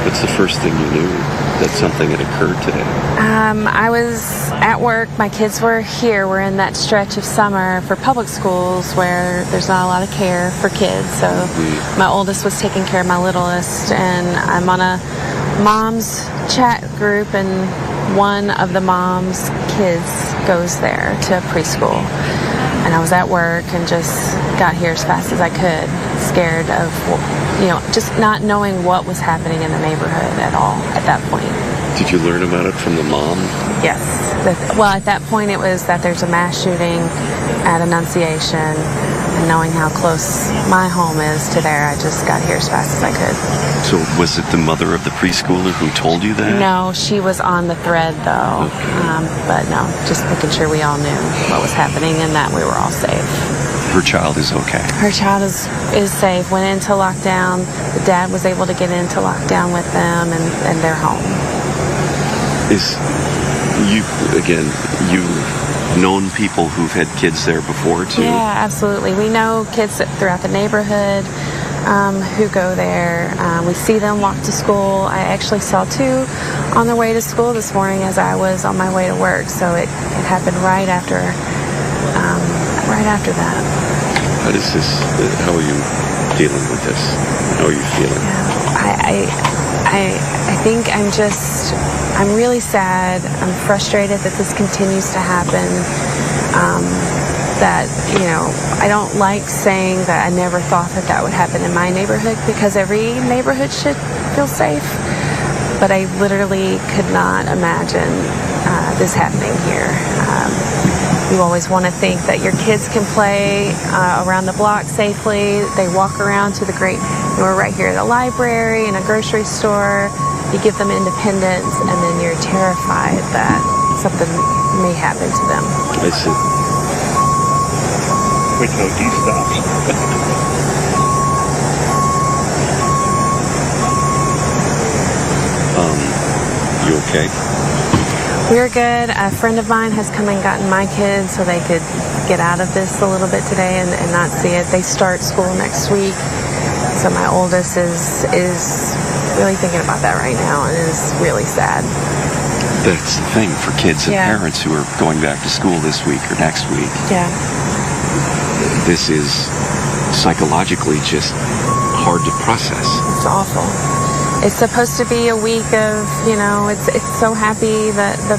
What's the first thing you knew that something had occurred today? I was at work. My kids were here. We're in that stretch of summer for public schools where there's not a lot of care for kids. So my oldest was taking care of my littlest, and I'm on a mom's chat group, and one of the mom's kids goes there to preschool. And I was at work and just got here as fast as I could, scared of, just not knowing what was happening in the neighborhood at all at that point. Did you learn about it from the mom? Yes. Well, at that point it was that there's a mass shooting at Annunciation, and knowing how close my home is to there, I just got here as fast as I could. So was it the mother of the preschooler who told you that? No, she was on the thread though. Okay. But no, just making sure we all knew what was happening and that we were all safe. Her child is okay? Her child is safe. Went into lockdown. The dad was able to get into lockdown with them, and they're home. You've known people who've had kids there before too? Yeah, absolutely. We know kids throughout the neighborhood who go there. We see them walk to school. I actually saw 2 on their way to school this morning as I was on my way to work. So it happened right after that. How are you dealing with this? How are you feeling? I think I'm really sad. I'm frustrated that this continues to happen. I don't like saying that I never thought that would happen in my neighborhood, because every neighborhood should feel safe. But I literally could not imagine is happening here. You always want to think that your kids can play around the block safely. They walk around to we're right here at a library and a grocery store. You give them independence, and then you're terrified that something may happen to them. I see. Wait till he stops. You okay? We're good. A friend of mine has come and gotten my kids so they could get out of this a little bit today and not see it. They start school next week. So my oldest is really thinking about that right now and is really sad. That's the thing for kids and parents who are going back to school this week or next week. Yeah. This is psychologically just hard to process. It's awful. It's supposed to be a week of, it's so happy that the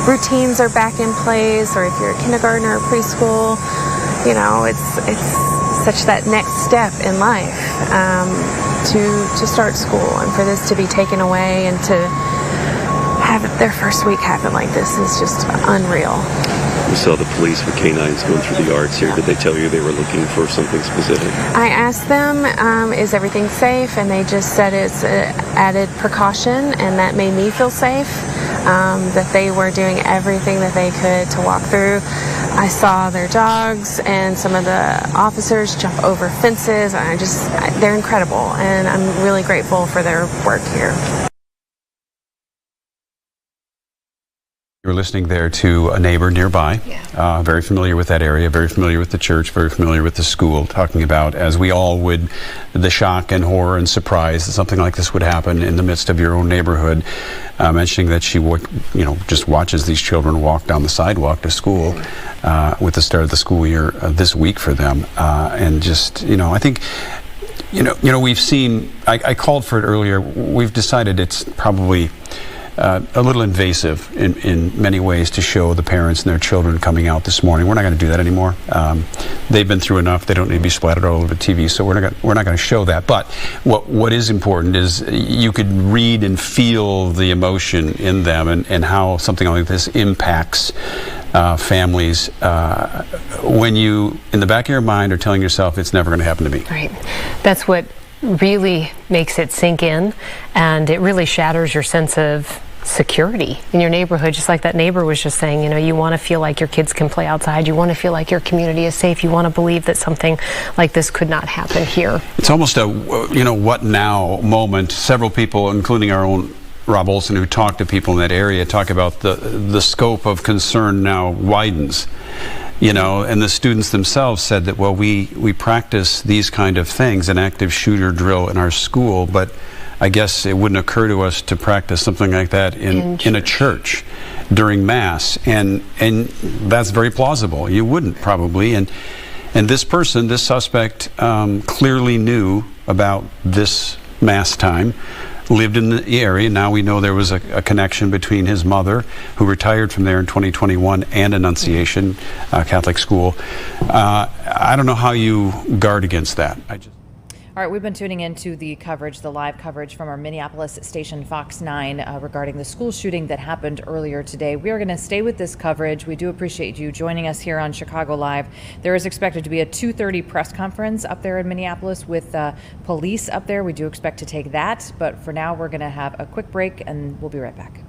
routines are back in place, or if you're a kindergartner or preschool, it's such that next step in life to start school, and for this to be taken away and to have their first week happen like this is just unreal. We saw the police with canines going through the yards here. Did they tell you they were looking for something specific? I asked them, is everything safe? And they just said it's an added precaution, and that made me feel safe, that they were doing everything that they could to walk through. I saw their dogs and some of the officers jump over fences, and they're incredible, and I'm really grateful for their work here. You're listening there to a neighbor nearby, very familiar with that area, very familiar with the church, very familiar with the school, talking about, as we all would, the shock and horror and surprise that something like this would happen in the midst of your own neighborhood, mentioning that she would, just watches these children walk down the sidewalk to school with the start of the school year this week for them. And just, I think, we've seen, I called for it earlier, we've decided it's probably a little invasive in many ways to show the parents and their children coming out this morning. We're not going to do that anymore. They've been through enough. They don't need to be splattered all over the TV, so we're not going to show that. But what is important is you could read and feel the emotion in them and how something like this impacts families when you, in the back of your mind, are telling yourself it's never going to happen to me. Right. That's what really makes it sink in, and it really shatters your sense of security in your neighborhood. Just like that neighbor was just saying, you want to feel like your kids can play outside, you want to feel like your community is safe, you want to believe that something like this could not happen here. It's almost a what now moment. Several people, including our own Rob Olson, who talked to people in that area, talk about the scope of concern now widens. And the students themselves said that, well, we practice these kind of things, an active shooter drill in our school, but I guess it wouldn't occur to us to practice something like that in a church during Mass, and that's very plausible. You wouldn't probably, and this person, this suspect, clearly knew about this Mass time, lived in the area. Now we know there was a connection between his mother, who retired from there in 2021, and Annunciation Catholic School. I don't know how you guard against that. All right, we've been tuning into the coverage, the live coverage from our Minneapolis station Fox 9 regarding the school shooting that happened earlier today. We are going to stay with this coverage. We do appreciate you joining us here on Chicago Live. There is expected to be a 2:30 press conference up there in Minneapolis with police up there. We do expect to take that, but for now we're going to have a quick break and we'll be right back.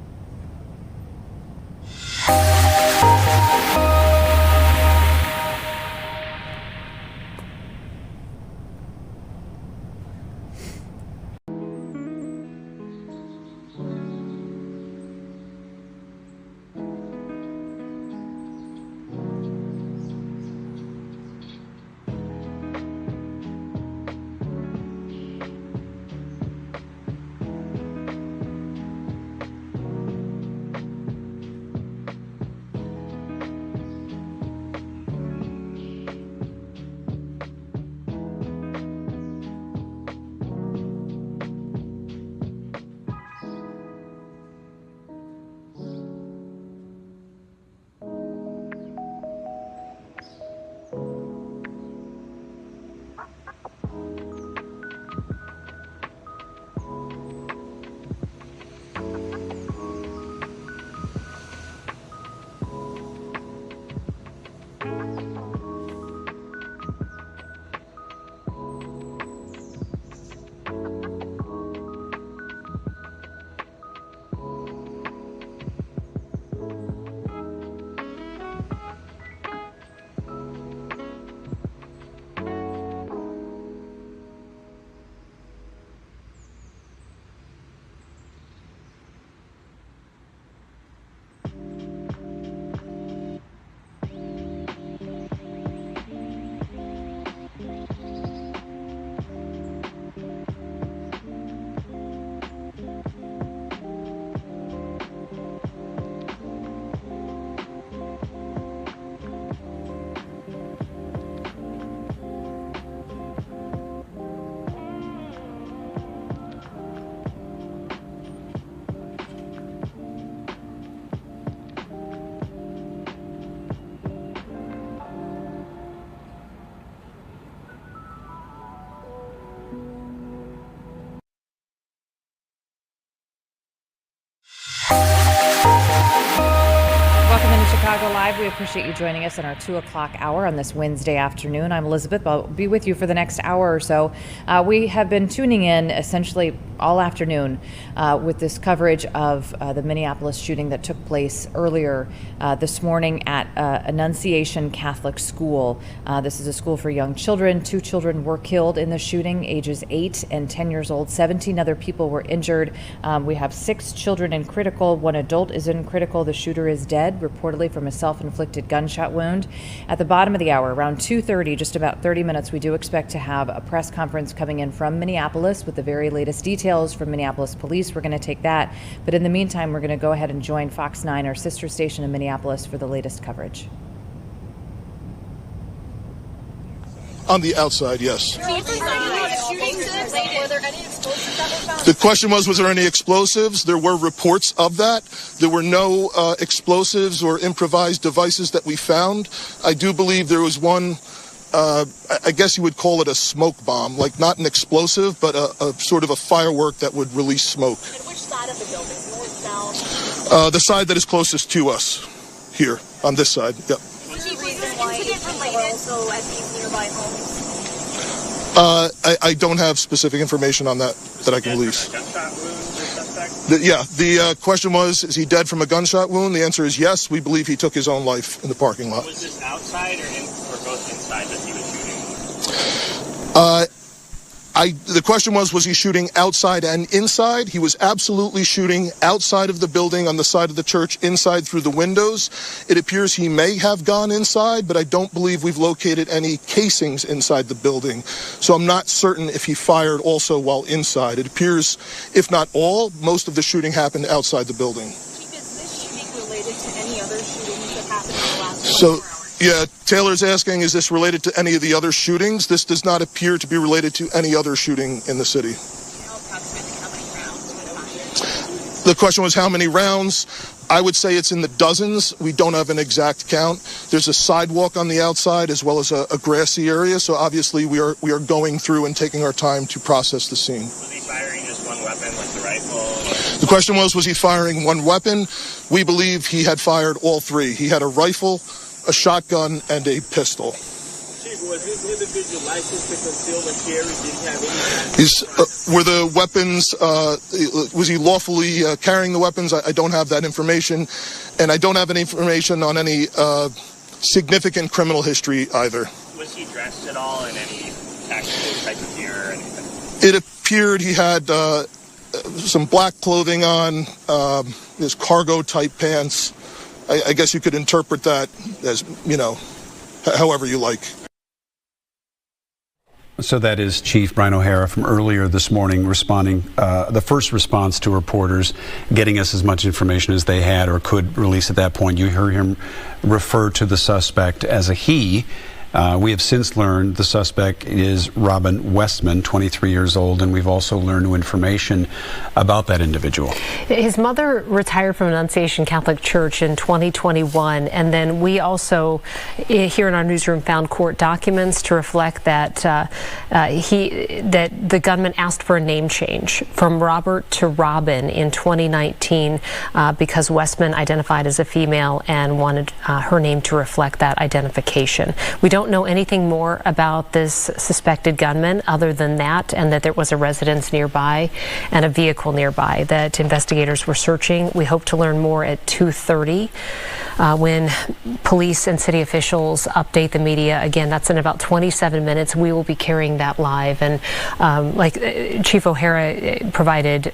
Welcome into Chicago Live. We appreciate you joining us in our 2 o'clock hour on this Wednesday afternoon. I'm Elizabeth. I'll be with you for the next hour or so. We have been tuning in essentially all afternoon with this coverage of the Minneapolis shooting that took place earlier this morning at Annunciation Catholic School. This is a school for young children. 2 children were killed in the shooting, ages 8 and 10 years old. 17 other people were injured. We have 6 children in critical. 1 adult is in critical. The shooter is dead, reportedly from a self-inflicted gunshot wound. At the bottom of the hour, around 2:30, just about 30 minutes, we do expect to have a press conference coming in from Minneapolis with the very latest details from Minneapolis police. We're going to take that. But in the meantime, we're going to go ahead and join Fox 9, our sister station in Minneapolis, for the latest coverage. On the outside, yes. The question was there any explosives? There were reports of that. There were no explosives or improvised devices that we found. I do believe there was one, I guess you would call it a smoke bomb, like not an explosive, but a sort of a firework that would release smoke. And which side of the building? North, south? The side that is closest to us, here, on this side, yep. Was this incident related also at these nearby homes? I don't have specific information on that I can release. The question was, is he dead from a gunshot wound? The answer is yes. We believe he took his own life in the parking lot. Was this outside or both inside that he was shooting? The question was he shooting outside and inside? He was absolutely shooting outside of the building on the side of the church, inside through the windows. It appears he may have gone inside, but I don't believe we've located any casings inside the building. So I'm not certain if he fired also while inside. It appears, if not all, most of the shooting happened outside the building. Chief, is this shooting related to any other shootings that happened in the last 24 hours? Yeah, Taylor's asking, is this related to any of the other shootings? This does not appear to be related to any other shooting in the city. The question was how many rounds? I would say it's in the dozens. We don't have an exact count. There's a sidewalk on the outside as well as a grassy area, so obviously we are going through and taking our time to process the scene. Was he firing just one weapon, like the rifle? The question was he firing one weapon? We believe he had fired all 3. He had a rifle, a shotgun, and a pistol. Chief, was this individual licensed to conceal and carry? Did he have any? Were the weapons, was he lawfully carrying the weapons? I don't have that information, and I don't have any information on any significant criminal history either. Was he dressed at all in any tactical type of gear or anything? It appeared he had some black clothing on, his cargo-type pants. I guess you could interpret that as, however you like. So that is Chief Brian O'Hara from earlier this morning responding, the first response to reporters, getting us as much information as they had or could release at that point. You heard him refer to the suspect as a he. We have since learned the suspect is Robin Westman, 23 years old, and we've also learned new information about that individual. His mother retired from Annunciation Catholic Church in 2021, and then we also, here in our newsroom, found court documents to reflect that that the gunman asked for a name change from Robert to Robin in 2019 because Westman identified as a female and wanted her name to reflect that identification. We don't know anything more about this suspected gunman other than that, and that there was a residence nearby and a vehicle nearby that investigators were searching. We hope to learn more at 2:30 when police and city officials update the media. Again, that's in about 27 minutes. We will be carrying that live, and like Chief O'Hara provided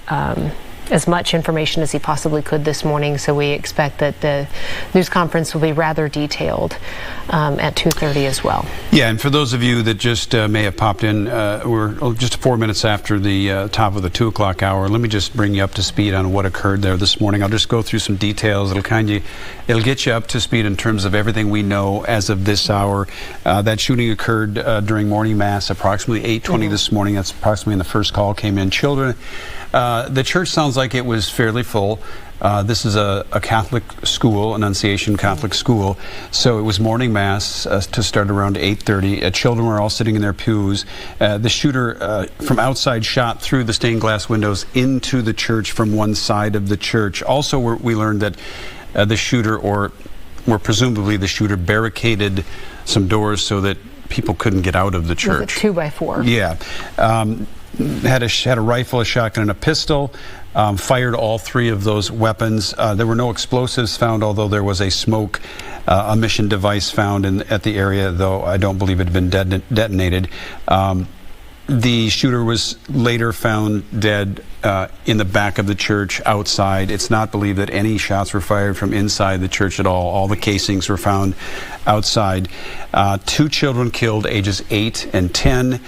as much information as he possibly could this morning, so we expect that the news conference will be rather detailed at 2:30 as well. Yeah, and for those of you that just may have popped in, we're just 4 minutes after the top of the 2 o'clock hour. Let me just bring you up to speed on what occurred there this morning. I'll just go through some details. It'll get you up to speed in terms of everything we know as of this hour. That shooting occurred during morning mass, approximately 8:20 this morning. That's approximately when the first call came in. Children The church sounds like it was fairly full. This is a Catholic school, Annunciation Catholic school, so it was morning mass to start around 8:30. Children were all sitting in their pews. The shooter from outside shot through the stained glass windows into the church from one side of the church. Also, we learned that the shooter, or more presumably the shooter, barricaded some doors so that people couldn't get out of the church. Was it 2x4? Yeah. Had a rifle, a shotgun, and a pistol. Fired all three of those weapons. There were no explosives found, although there was a smoke emission device found at the area, though I don't believe it had been detonated. The shooter was later found dead in the back of the church outside. It's not believed that any shots were fired from inside the church at all. All the casings were found outside. 2 children killed, ages 8 and 10.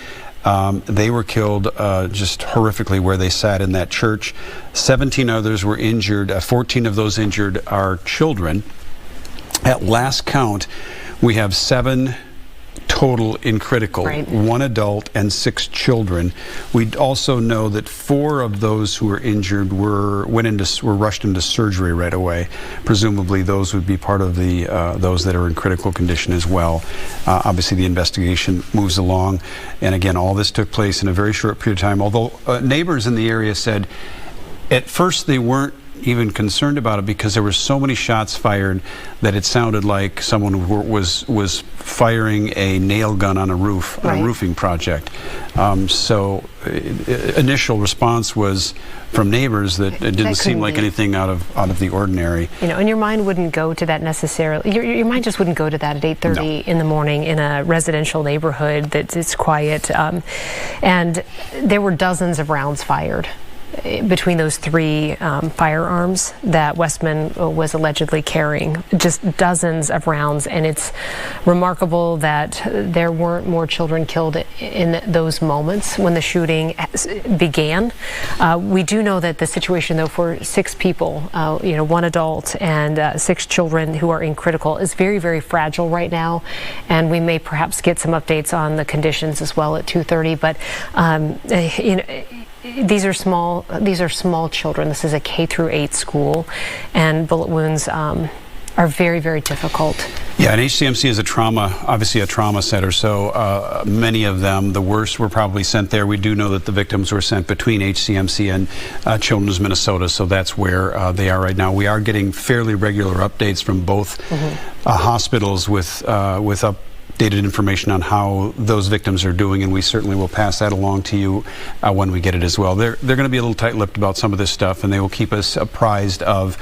They were killed just horrifically where they sat in that church. 17 others were injured. 14 of those injured are children. At last count, we have 7 total in critical, right. 1 adult and 6 children. We also know that 4 of those who were injured were rushed into surgery right away. Presumably those would be part of the those that are in critical condition as well. Obviously the investigation moves along, and again, all this took place in a very short period of time, although neighbors in the area said at first they weren't even concerned about it because there were so many shots fired that it sounded like someone was firing a nail gun on a roof, on a roofing project. So initial response was from neighbors that it didn't seem like anything out of the ordinary. You know, and your mind wouldn't go to that necessarily. Your mind just wouldn't go to that at 8:30 in the morning in a residential neighborhood that's quiet. And there were dozens of rounds fired between those 3 firearms that Westman was allegedly carrying, just dozens of rounds, and it's remarkable that there weren't more children killed in those moments when the shooting began. We do know that the situation, though, for 6 people, 1 adult and 6 children who are in critical, is very, very fragile right now, and we may perhaps get some updates on the conditions as well at 2:30. But these are small children. This is a K-8 school, and bullet wounds are very, very difficult. Yeah, and HCMC is obviously a trauma center, so many of them, the worst, were probably sent there. We do know that the victims were sent between HCMC and Children's Minnesota, so that's where they are right now. We are getting fairly regular updates from both hospitals with updated information on how those victims are doing, and we certainly will pass that along to you when we get it as well. They're going to be a little tight-lipped about some of this stuff, and they will keep us apprised of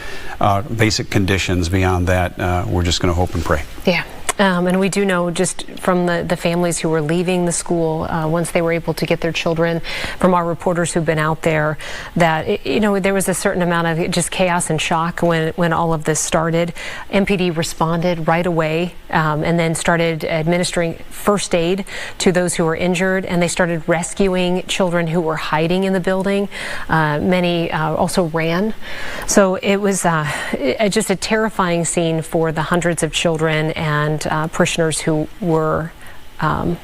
basic conditions. Beyond that, we're just going to hope and pray. Yeah. And we do know just from the families who were leaving the school once they were able to get their children, from our reporters who've been out there, that there was a certain amount of just chaos and shock when all of this started. MPD responded right away and then started administering first aid to those who were injured, and they started rescuing children who were hiding in the building. Many also ran. So it was just a terrifying scene for the hundreds of children and parishioners who were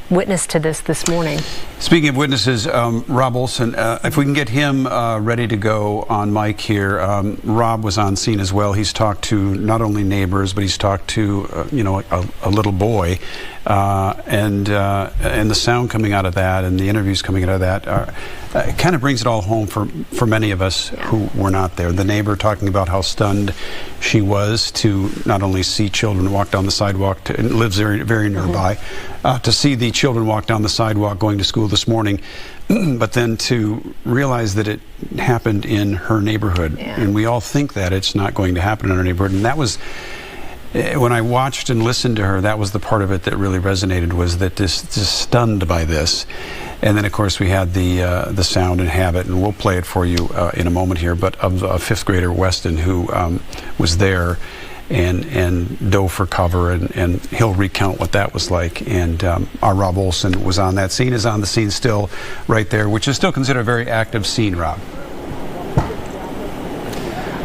witness to this morning. Speaking of witnesses, Rob Olson, if we can get him ready to go on mic here. Rob was on scene as well. He's talked to not only neighbors, but he's talked to a little boy, and the sound coming out of that and the interviews coming out of that it kind of brings it all home for many of us who were not there. The neighbor talking about how stunned she was to not only see children walk down the sidewalk, and lives very, very nearby, to see the children walk down the sidewalk going to school this morning, but then to realize that it happened in her neighborhood. And we all think that it's not going to happen in our neighborhood. And that was, when I watched and listened to her, that was the part of it that really resonated, was that just stunned by this. And then, of course, we had the sound and habit, and we'll play it for you in a moment here, but of a 5th grader, Weston, who was there and dove for cover, and he'll recount what that was like. And our Rob Olson was on that scene, is on the scene still right there, which is still considered a very active scene, Rob.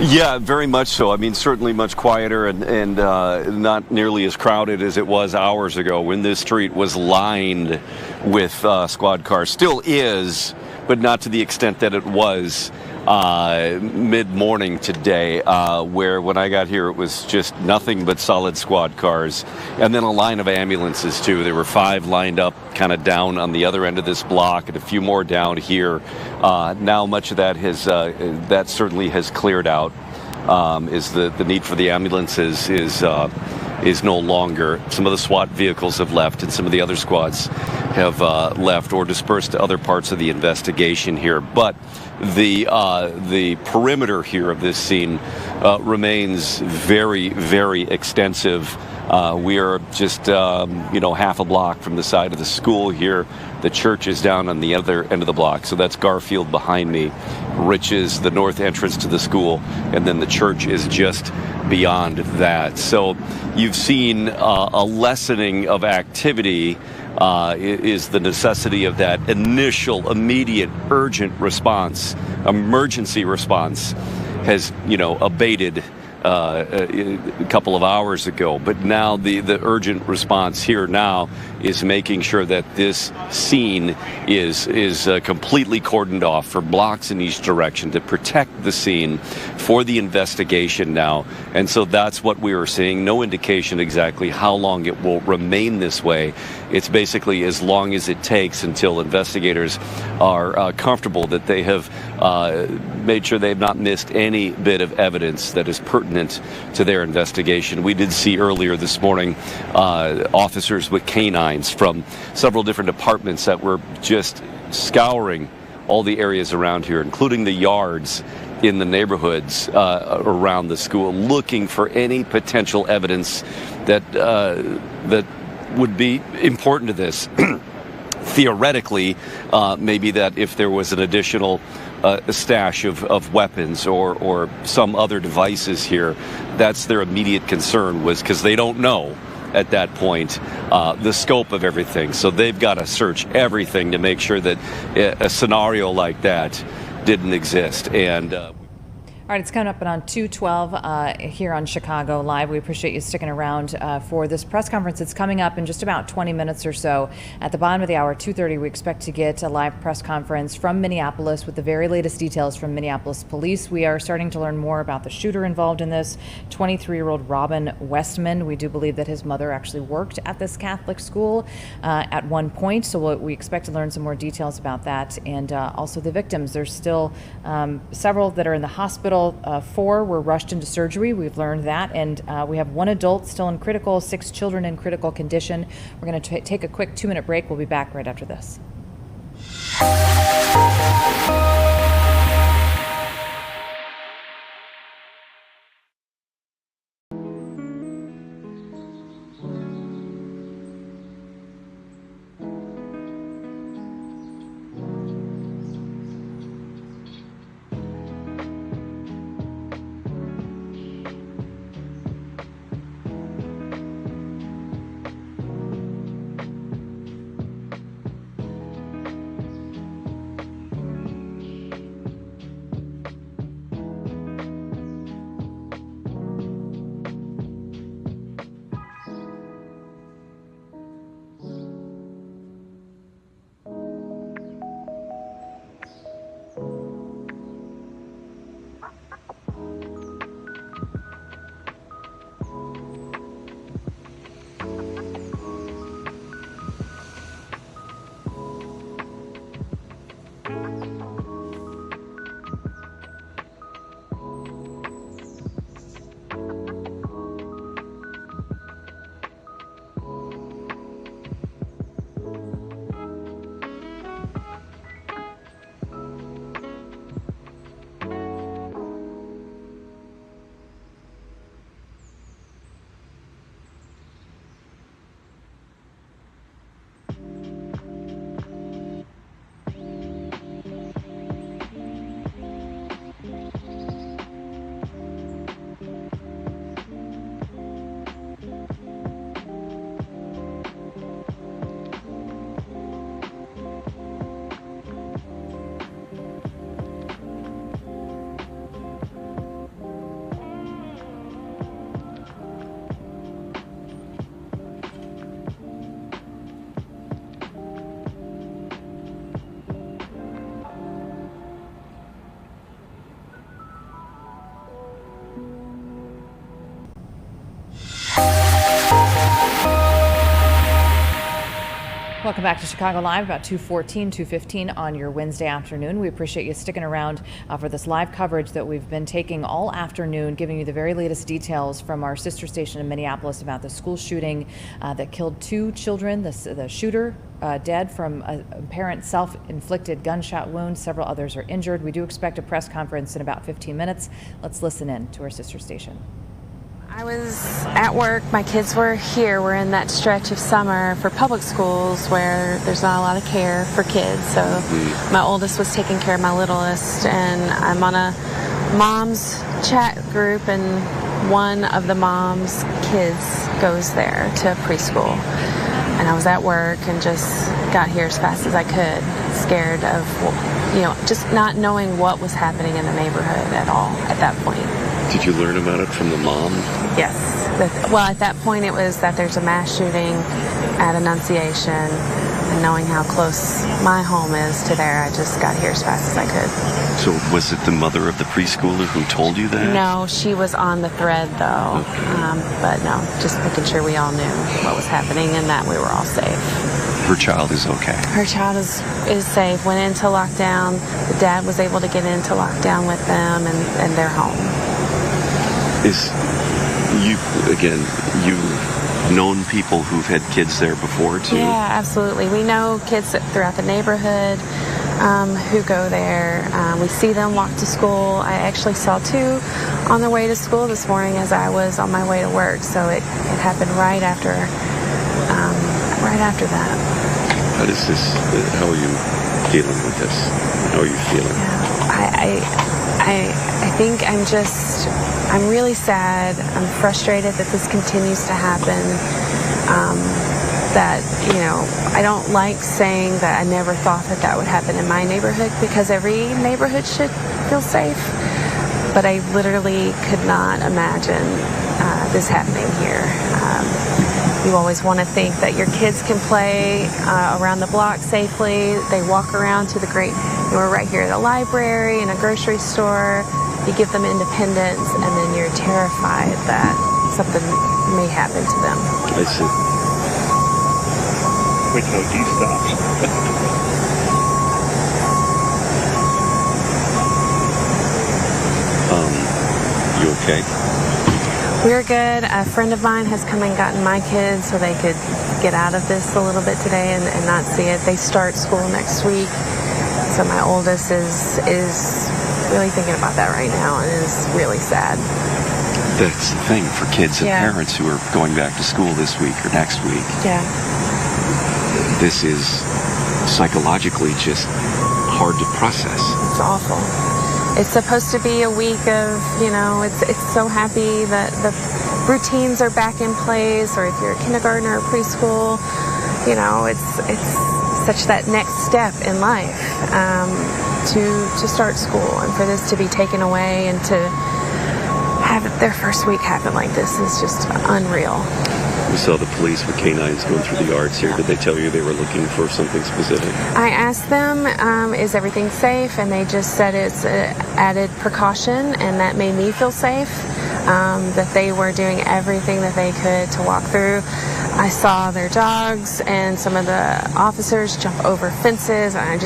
Yeah, very much so. I mean, certainly much quieter and not nearly as crowded as it was hours ago when this street was lined with squad cars. Still is, but not to the extent that it was mid-morning today, where when I got here it was just nothing but solid squad cars, and then a line of ambulances too. There were 5 lined up kind of down on the other end of this block and a few more down here. Now much of that has that certainly has cleared out. Is the need for the ambulances is no longer. Some of the SWAT vehicles have left, and some of the other squads have left or dispersed to other parts of the investigation here. But the perimeter here of this scene remains very, very extensive. We are just half a block from the side of the school here. The church is down on the other end of the block, so that's Garfield behind me. Rich is the north entrance to the school, and then the church is just beyond that. So you've seen a lessening of activity. Is the necessity of that initial, immediate, urgent response, emergency response, has abated a couple of hours ago. But now the urgent response here now is making sure that this scene is completely cordoned off for blocks in each direction to protect the scene for the investigation now. And so that's what we are seeing. No indication exactly how long it will remain this way. It's basically as long as it takes until investigators are comfortable that they have made sure they've not missed any bit of evidence that is pertinent to their investigation. We did see earlier this morning officers with canines from several different departments that were just scouring all the areas around here, including the yards in the neighborhoods around the school, looking for any potential evidence that would be important to this. Theoretically, maybe that if there was an additional stash of weapons or some other devices here, that's their immediate concern, was because they don't know at that point the scope of everything. So they've got to search everything to make sure that a scenario like that didn't exist. And all right, it's coming up on 2:12 here on Chicago Live. We appreciate you sticking around for this press conference. It's coming up in just about 20 minutes or so. At the bottom of the hour, 2:30, we expect to get a live press conference from Minneapolis with the very latest details from Minneapolis police. We are starting to learn more about the shooter involved in this, 23-year-old Robin Westman. We do believe that his mother actually worked at this Catholic school at one point, so we expect to learn some more details about that. And also the victims. There's still several that are in the hospital. 4 were rushed into surgery. We've learned that. And we have 1 adult still in critical, 6 children in critical condition. We're going to take a quick 2-minute break. We'll be back right after this. Welcome back to Chicago Live, about 2:14, 2:15 on your Wednesday afternoon. We appreciate you sticking around for this live coverage that we've been taking all afternoon, giving you the very latest details from our sister station in Minneapolis about the school shooting that killed 2 children. The shooter dead from a apparent self-inflicted gunshot wound. Several others are injured. We do expect a press conference in about 15 minutes. Let's listen in to our sister station. I was at work, my kids were here. We're in that stretch of summer for public schools where there's not a lot of care for kids. So my oldest was taking care of my littlest, and I'm on a mom's chat group, and one of the mom's kids goes there to preschool. And I was at work and just got here as fast as I could, scared of, just not knowing what was happening in the neighborhood at all at that point. Did you learn about it from the mom? Yes. Well, at that point it was that there's a mass shooting at Annunciation, and knowing how close my home is to there, I just got here as fast as I could. So was it the mother of the preschooler who told you that? No, she was on the thread though. Okay. But no, just making sure we all knew what was happening and that we were all safe. Her child is okay? Her child is safe. Went into lockdown. The dad was able to get into lockdown with them, and they're home. You've known people who've had kids there before too? Yeah, absolutely. We know kids throughout the neighborhood who go there. We see them walk to school. I actually saw 2 on their way to school this morning as I was on my way to work. So it happened right after that. How are you dealing with this? How are you feeling? I think I'm really sad. I'm frustrated that this continues to happen. I don't like saying that I never thought that would happen in my neighborhood, because every neighborhood should feel safe. But I literally could not imagine this happening here. You always want to think that your kids can play around the block safely. They walk around to we're right here at a library and a grocery store. You give them independence, and then you're terrified that something may happen to them. I see. Wait till he stops. You okay? We're good. A friend of mine has come and gotten my kids so they could get out of this a little bit today and not see it. They start school next week. So my oldest is really thinking about that right now and is really sad. That's the thing for kids and parents who are going back to school this week or next week. Yeah. This is psychologically just hard to process. It's awful. It's supposed to be a week of, it's so happy that the routines are back in place, or if you're a kindergartner or preschool, it's such that next step in life to start school, and for this to be taken away and to have their first week happen like this is just unreal. We saw the police with canines going through the yards here. Did they tell you they were looking for something specific? I asked them, is everything safe? And they just said it's an added precaution, and that made me feel safe, that they were doing everything that they could to walk through. I saw their dogs and some of the officers jump over fences, and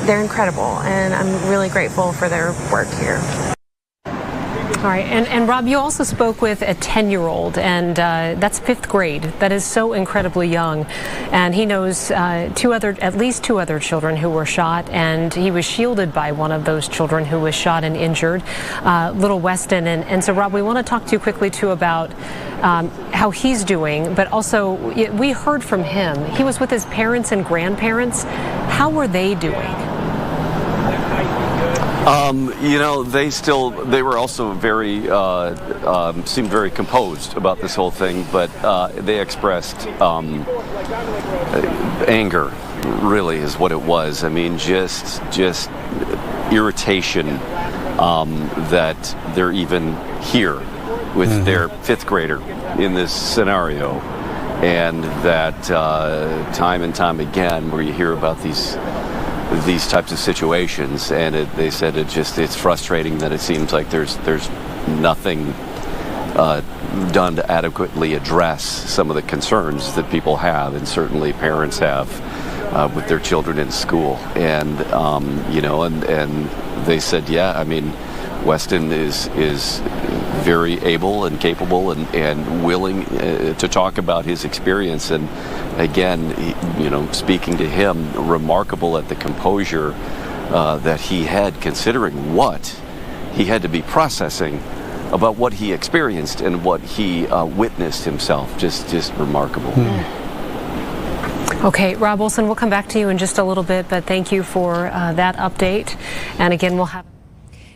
they're incredible, and I'm really grateful for their work here. All right, and Rob, you also spoke with a 10-year-old, and that's 5th grade. That is so incredibly young, and he knows at least two other children who were shot, and he was shielded by one of those children who was shot and injured, little Weston. And so, Rob, we want to talk to you quickly too about how he's doing, but also we heard from him. He was with his parents and grandparents. How were they doing? They were also very, seemed very composed about this whole thing, but they expressed anger, really, is what it was. I mean, just irritation that they're even here with their 5th grader in this scenario, and that time and time again, where you hear about these types of situations, and they said it's frustrating that it seems like there's nothing done to adequately address some of the concerns that people have, and certainly parents have, with their children in school. And and they said, yeah, I mean, Weston is very able and capable and willing to talk about his experience. And again, speaking to him, remarkable at the composure that he had, considering what he had to be processing about what he experienced and what he witnessed himself. Just remarkable. Okay, Rob Wilson, we'll come back to you in just a little bit, but thank you for that update. And again, we'll have...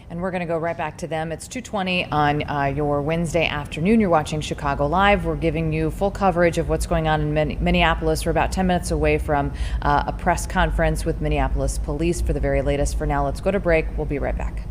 And we're going to go right back to them. It's 2:20 on your Wednesday afternoon. You're watching Chicago Live. We're giving you full coverage of what's going on in Minneapolis. We're about 10 minutes away from a press conference with Minneapolis police for the very latest. For now, let's go to break. We'll be right back.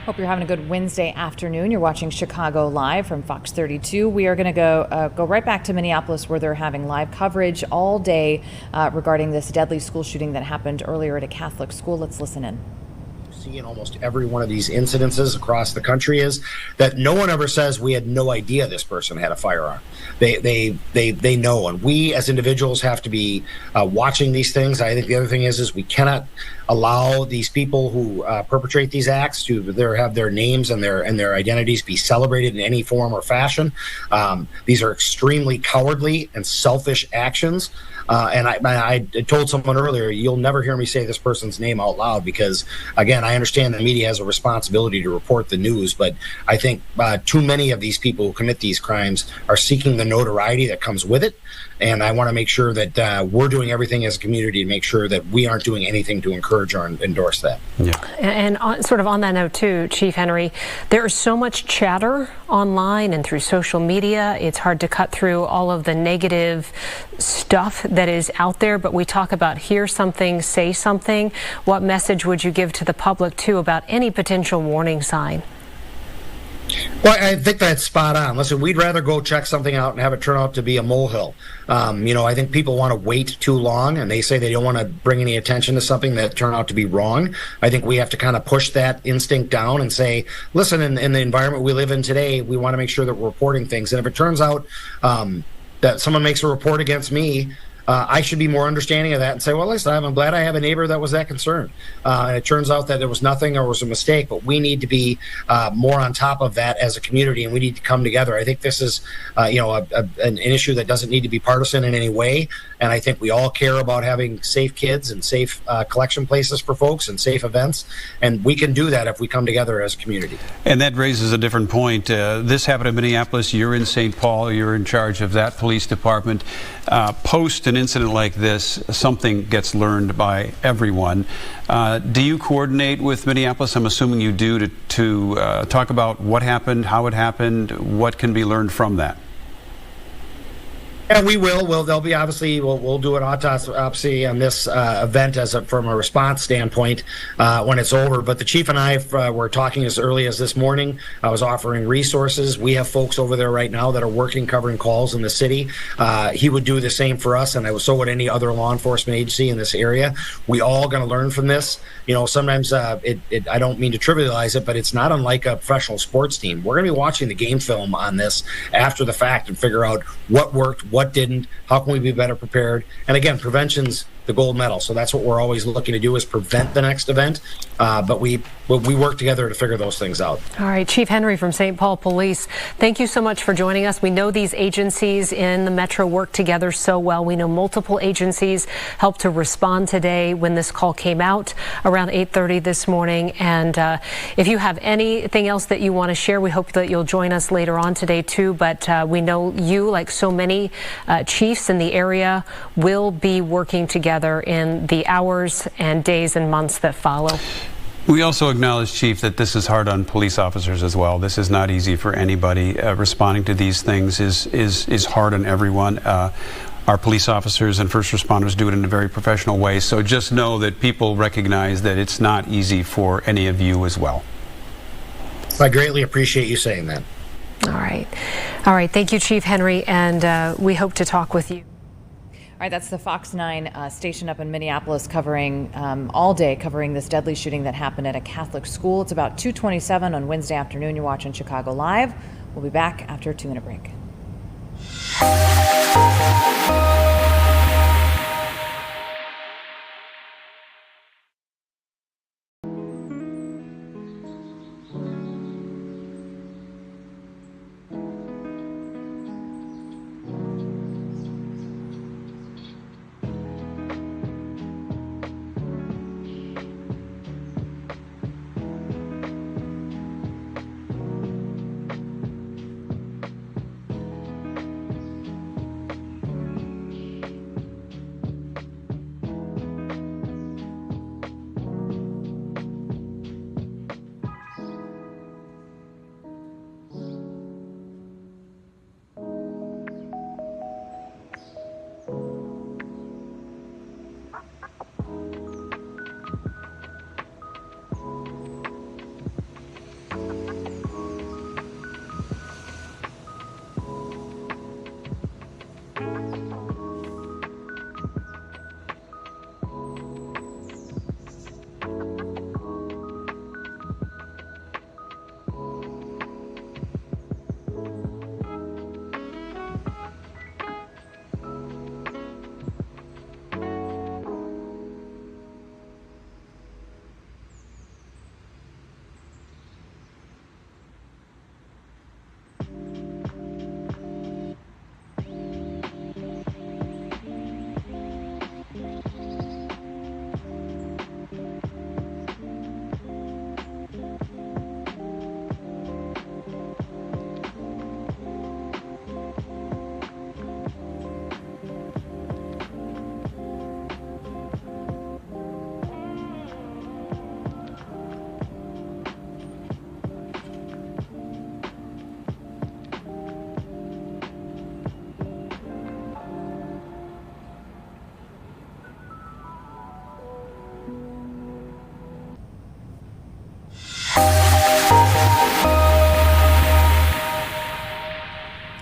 Hope you're having a good Wednesday afternoon. You're watching Chicago Live from Fox 32. We are going to go right back to Minneapolis, where they're having live coverage all day regarding this deadly school shooting that happened earlier at a Catholic school. Let's listen in. See in almost every one of these incidences across the country is that no one ever says we had no idea this person had a firearm. They know, and we as individuals have to be watching these things. I think the other thing is we cannot allow these people who perpetrate these acts to have their names and their identities be celebrated in any form or fashion. These are extremely cowardly and selfish actions. And I told someone earlier, you'll never hear me say this person's name out loud because, again, I understand the media has a responsibility to report the news, but I think too many of these people who commit these crimes are seeking the notoriety that comes with it. And I want to make sure that we're doing everything as a community to make sure that we aren't doing anything to encourage or endorse that. Yeah. And sort of on that note, too, Chief Henry, there is so much chatter online and through social media. It's hard to cut through all of the negative stuff that is out there. But we talk about hear something, say something. What message would you give to the public, too, about any potential warning sign? Well, I think that's spot on. Listen, we'd rather go check something out and have it turn out to be a molehill. I think people want to wait too long, and they say they don't want to bring any attention to something that turned out to be wrong. I think we have to kind of push that instinct down and say, listen, in the environment we live in today, we want to make sure that we're reporting things. And if it turns out that someone makes a report against me, I should be more understanding of that and say, well, listen, I'm glad I have a neighbor that was that concerned. And it turns out that there was nothing or was a mistake, but we need to be more on top of that as a community, and we need to come together. I think this is, an issue that doesn't need to be partisan in any way. And I think we all care about having safe kids and safe collection places for folks and safe events. And we can do that if we come together as a community. And that raises a different point. This happened in Minneapolis. You're in St. Paul. You're in charge of that police department. Post an incident like this, something gets learned by everyone. Do you coordinate with Minneapolis? I'm assuming you do, to talk about what happened, how it happened, what can be learned from that. And we will. There'll be obviously we'll do an autopsy on this event from a response standpoint when it's over. But the chief and I were talking as early as this morning. I was offering resources. We have folks over there right now that are working covering calls in the city. He would do the same for us, and so would any other law enforcement agency in this area. We all going to learn from this. Sometimes I don't mean to trivialize it, but it's not unlike a professional sports team. We're going to be watching the game film on this after the fact and figure out what worked, what didn't, how can we be better prepared. And again, prevention's the gold medal. So that's what we're always looking to do, is prevent the next event. But we work together to figure those things out. All right, Chief Henry from St. Paul Police, thank you so much for joining us. We know these agencies in the metro work together so well. We know multiple agencies helped to respond today when this call came out around 8:30 this morning. And if you have anything else that you want to share, we hope that you'll join us later on today too. But we know you, like so many chiefs in the area, will be working together in the hours and days and months that follow. We also acknowledge, Chief, that this is hard on police officers as well. This is not easy for anybody. Responding to these things is hard on everyone. Our police officers and first responders do it in a very professional way. So just know that people recognize that it's not easy for any of you as well. I greatly appreciate you saying that. All right. All right. Thank you, Chief Henry. And we hope to talk with you. All right, that's the Fox 9 station up in Minneapolis covering all day, covering this deadly shooting that happened at a Catholic school. It's about 2:27 on Wednesday afternoon. You're watching Chicago Live. We'll be back after a 2-minute break.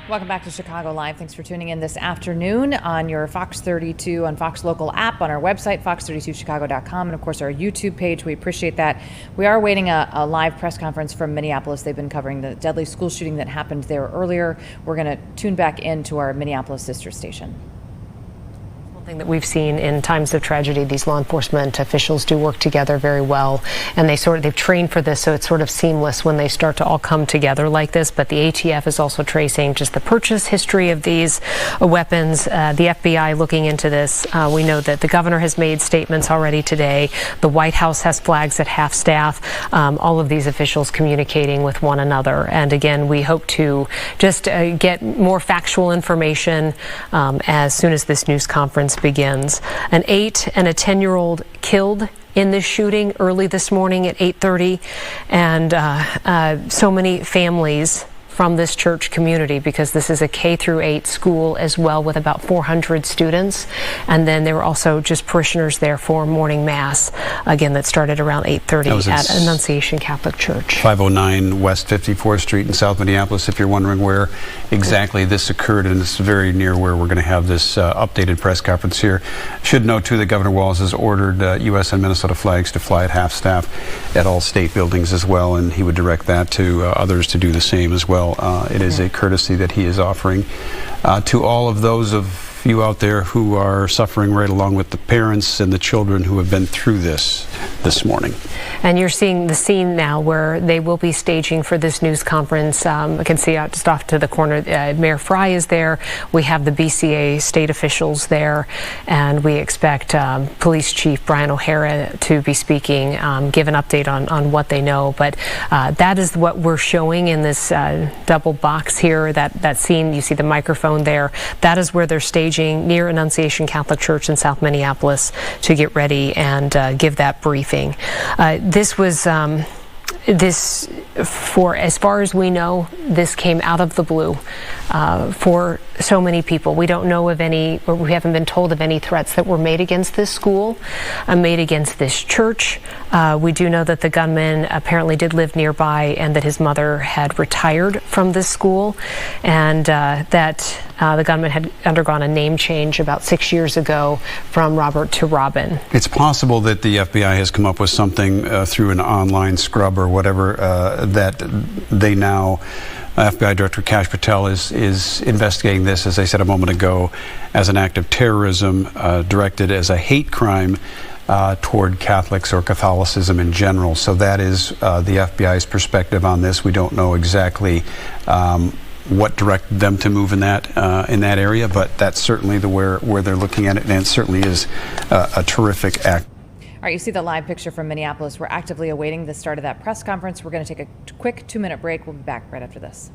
Welcome back to Chicago Live. Thanks for tuning in this afternoon on your Fox 32 on Fox Local app, on our website, fox32chicago.com, and of course our YouTube page. We appreciate that. We are awaiting a live press conference from Minneapolis. They've been covering the deadly school shooting that happened there earlier. We're going to tune back into our Minneapolis sister station. Something that we've seen in times of tragedy. These law enforcement officials do work together very well, and they've trained for this, so it's sort of seamless when they start to all come together like this. But the ATF is also tracing just the purchase history of these weapons. The FBI looking into this. We know that the governor has made statements already today. The White House has flags at half-staff. All of these officials communicating with one another. And again, we hope to just get more factual information as soon as this news conference begins. An 8 and a 10-year-old killed in this shooting early this morning at 8:30, and so many families from this church community, because this is a K-8 school as well with about 400 students. And then there were also just parishioners there for morning mass, again, that started around 8:30 at Annunciation Catholic Church. 509 West 54th Street in South Minneapolis, if you're wondering where exactly this occurred, and it's very near where we're going to have this updated press conference here. Should note, too, that Governor Walz has ordered U.S. and Minnesota flags to fly at half-staff at all state buildings as well, and he would direct that to others to do the same as well. It is a courtesy that he is offering to all of those of you out there who are suffering right along with the parents and the children who have been through this morning. And you're seeing the scene now where they will be staging for this news conference. I can see out just off to the corner, Mayor Fry is there. We have the BCA state officials there, and we expect Police Chief Brian O'Hara to be speaking, give an update on what they know. But that is what we're showing in this double box here, that scene. You see the microphone there. That is where they're staging near Annunciation Catholic Church in South Minneapolis to get ready and give that briefing. This was for as far as we know, this came out of the blue for so many people. We don't know of any, or we haven't been told of any threats that were made against this school, made against this church. We do know that the gunman apparently did live nearby and that his mother had retired from this school, and that the gunman had undergone a name change about 6 years ago from Robert to Robin. It's possible that the FBI has come up with something through an online scrub or whatever that they now, FBI Director Kash Patel is investigating this, as I said a moment ago, as an act of terrorism directed as a hate crime toward Catholics or Catholicism in general. So that is the FBI's perspective on this. We don't know exactly what directed them to move in that area, but that's certainly where they're looking at it, and it certainly is a terrific act. All right, you see the live picture from Minneapolis. We're actively awaiting the start of that press conference. We're going to take a quick 2-minute break. We'll be back right after this.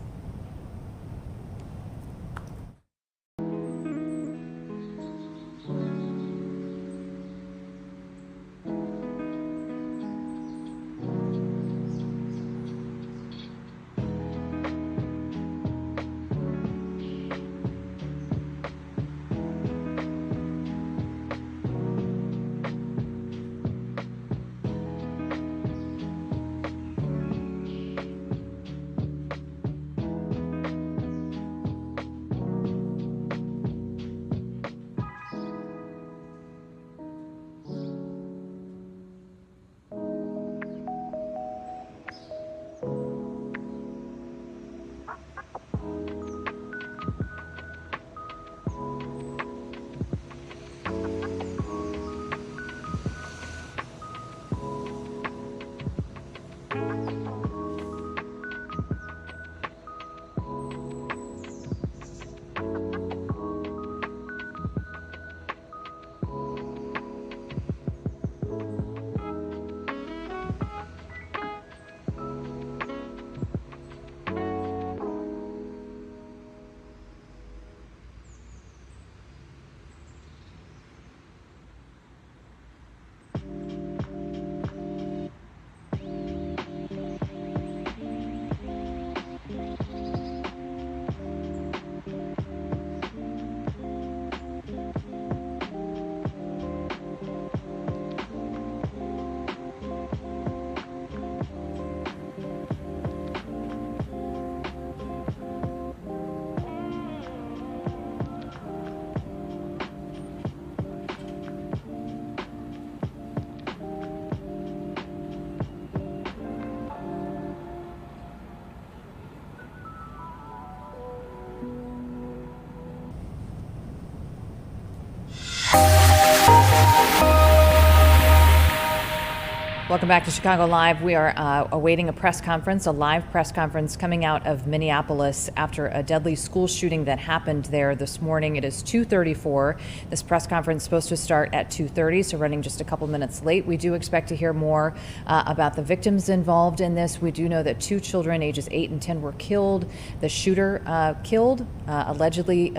Welcome back to Chicago Live. We are awaiting a press conference, a live press conference coming out of Minneapolis after a deadly school shooting that happened there this morning. It is 2:34. This press conference is supposed to start at 2:30, so running just a couple minutes late. We do expect to hear more about the victims involved in this. We do know that 2 children, ages 8 and 10, were killed. The shooter killed, allegedly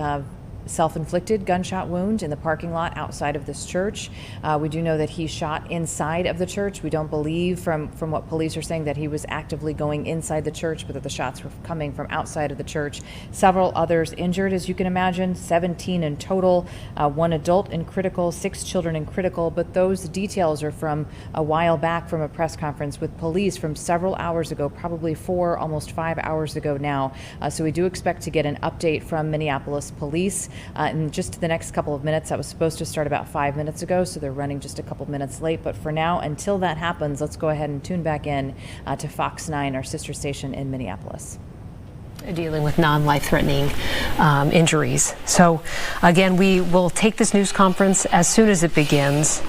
self-inflicted gunshot wound in the parking lot outside of this church. We do know that he shot inside of the church. We don't believe from what police are saying that he was actively going inside the church, but that the shots were coming from outside of the church. Several others injured, as you can imagine, 17 in total, 1 adult in critical, 6 children in critical, but those details are from a while back from a press conference with police from several hours ago, probably 4, almost 5 hours ago now. So we do expect to get an update from Minneapolis police in just the next couple of minutes. That was supposed to start about 5 minutes ago, so they're running just a couple minutes late. But for now, until that happens, let's go ahead and tune back in to Fox 9, our sister station in Minneapolis. Dealing with non-life-threatening injuries. So again, we will take this news conference as soon as it begins.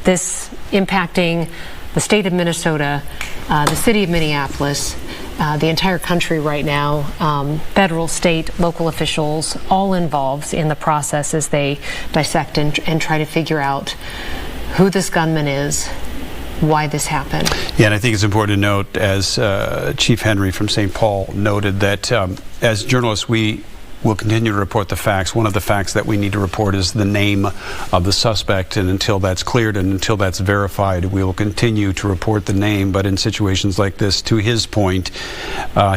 This impacting the state of Minnesota, the city of Minneapolis, the entire country right now, federal, state, local officials, all involved in the process as they dissect and try to figure out who this gunman is, why this happened. Yeah, and I think it's important to note, as Chief Henry from St. Paul noted, that as journalists, we will continue to report the facts. One of the facts that we need to report is the name of the suspect, and until that's cleared and until that's verified, we will continue to report the name. But in situations like this, to his point,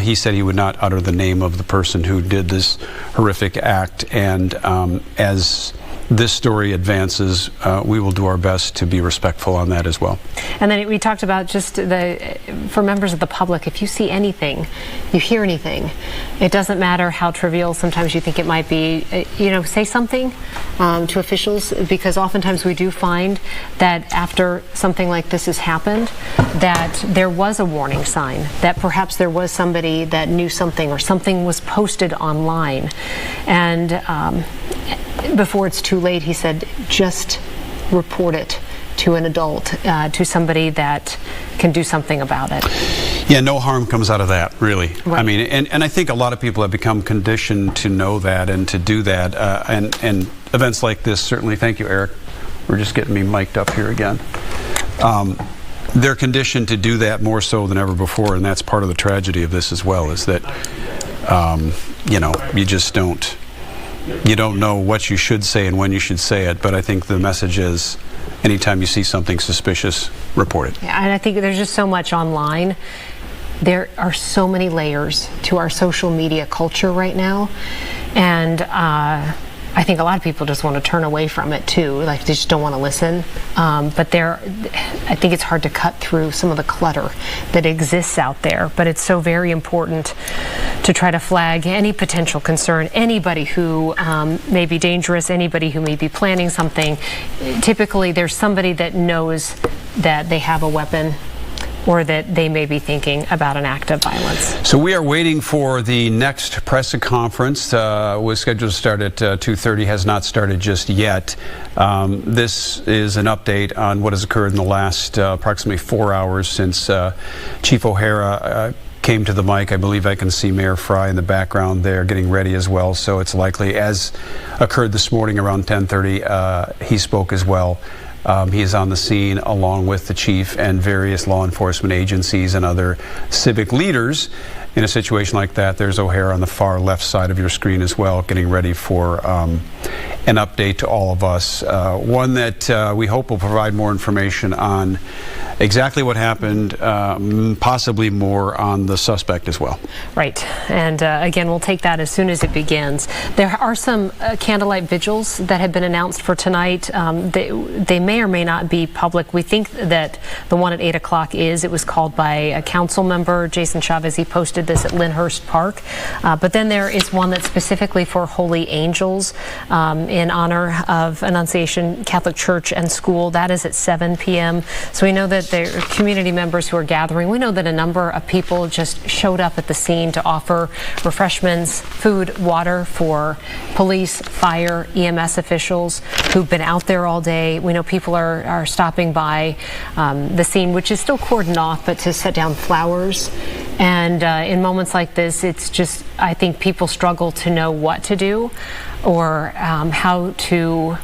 he said he would not utter the name of the person who did this horrific act. And as this story advances, we will do our best to be respectful on that as well. And then we talked about just for members of the public, if you see anything, you hear anything, it doesn't matter how trivial sometimes you think it might be, say something to officials, because oftentimes we do find that after something like this has happened, that there was a warning sign, that perhaps there was somebody that knew something or something was posted online. And before it's too late, he said, just report it to an adult, to somebody that can do something about it. Yeah, no harm comes out of that, really. Right. I mean, and I think a lot of people have become conditioned to know that and to do that. And events like this, certainly, thank you, Eric. We're just getting me mic'd up here again. They're conditioned to do that more so than ever before, and that's part of the tragedy of this as well, is that, you just don't. You don't know what you should say and when you should say it, but I think the message is anytime you see something suspicious, report it. Yeah, and I think there's just so much online. There are so many layers to our social media culture right now, and I think a lot of people just want to turn away from it too, like they just don't want to listen. But I think it's hard to cut through some of the clutter that exists out there. But it's so very important to try to flag any potential concern, anybody who may be dangerous, anybody who may be planning something. Typically, there's somebody that knows that they have a weapon, or that they may be thinking about an act of violence. So we are waiting for the next press conference. Was scheduled to start at 2:30, has not started just yet. This is an update on what has occurred in the last approximately 4 hours since Chief O'Hara came to the mic. I believe I can see Mayor Fry in the background there getting ready as well. So it's likely, as occurred this morning around 10:30, he spoke as well. He is on the scene along with the chief and various law enforcement agencies and other civic leaders. In a situation like that, there's O'Hara on the far left side of your screen as well, getting ready for an update to all of us. One that we hope will provide more information on exactly what happened, possibly more on the suspect as well. Right. And again, we'll take that as soon as it begins. There are some candlelight vigils that have been announced for tonight. They may or may not be public. We think that the one at 8 o'clock is. It was called by a council member, Jason Chavez. He posted hosted this at Lyndhurst Park. But then there is one that's specifically for Holy Angels in honor of Annunciation Catholic Church and School. That is at 7 p.m. So we know that there are community members who are gathering. We know that a number of people just showed up at the scene to offer refreshments, food, water for police, fire, EMS officials who've been out there all day. We know people are stopping by the scene, which is still cordoned off, but to set down flowers. And in moments like this, it's just, I think people struggle to know what to do or how to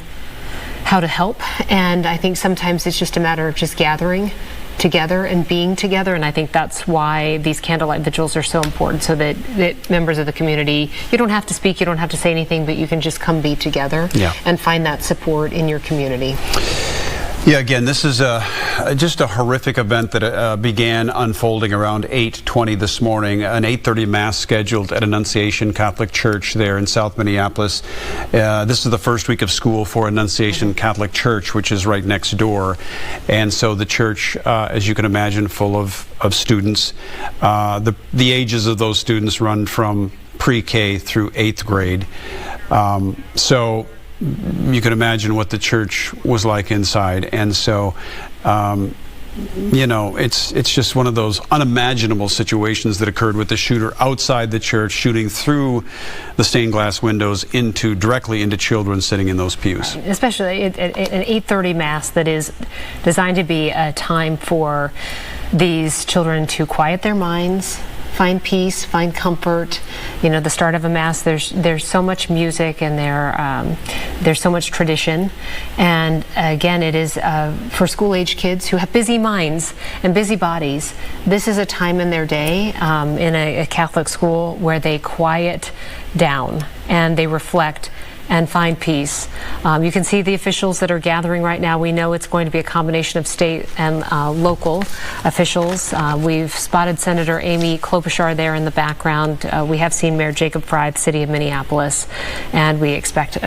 help. And I think sometimes it's just a matter of just gathering together and being together, and I think that's why these candlelight vigils are so important, so that members of the community, you don't have to speak, you don't have to say anything, but you can just come be together and find that support in your community. Yeah, again, this is just a horrific event that began unfolding around 8:20 this morning. An 8:30 Mass scheduled at Annunciation Catholic Church there in South Minneapolis. This is the first week of school for Annunciation Catholic Church, which is right next door. And so the church, as you can imagine, full of students. The ages of those students run from pre-K through 8th grade. So you can imagine what the church was like inside. And so, you know, it's just one of those unimaginable situations that occurred with the shooter outside the church, shooting through the stained glass windows directly into children sitting in those pews. Right. Especially an 8:30 Mass that is designed to be a time for these children to quiet their minds, find peace, find comfort. You know, the start of a Mass, there's so much music and there's so much tradition. And again, it is for school-age kids who have busy minds and busy bodies. This is a time in their day in a Catholic school where they quiet down and they reflect and find peace. You can see the officials that are gathering right now. We know it's going to be a combination of state and local officials. We've spotted Senator Amy Klobuchar there in the background. We have seen Mayor Jacob Frey, the city of Minneapolis, and we expect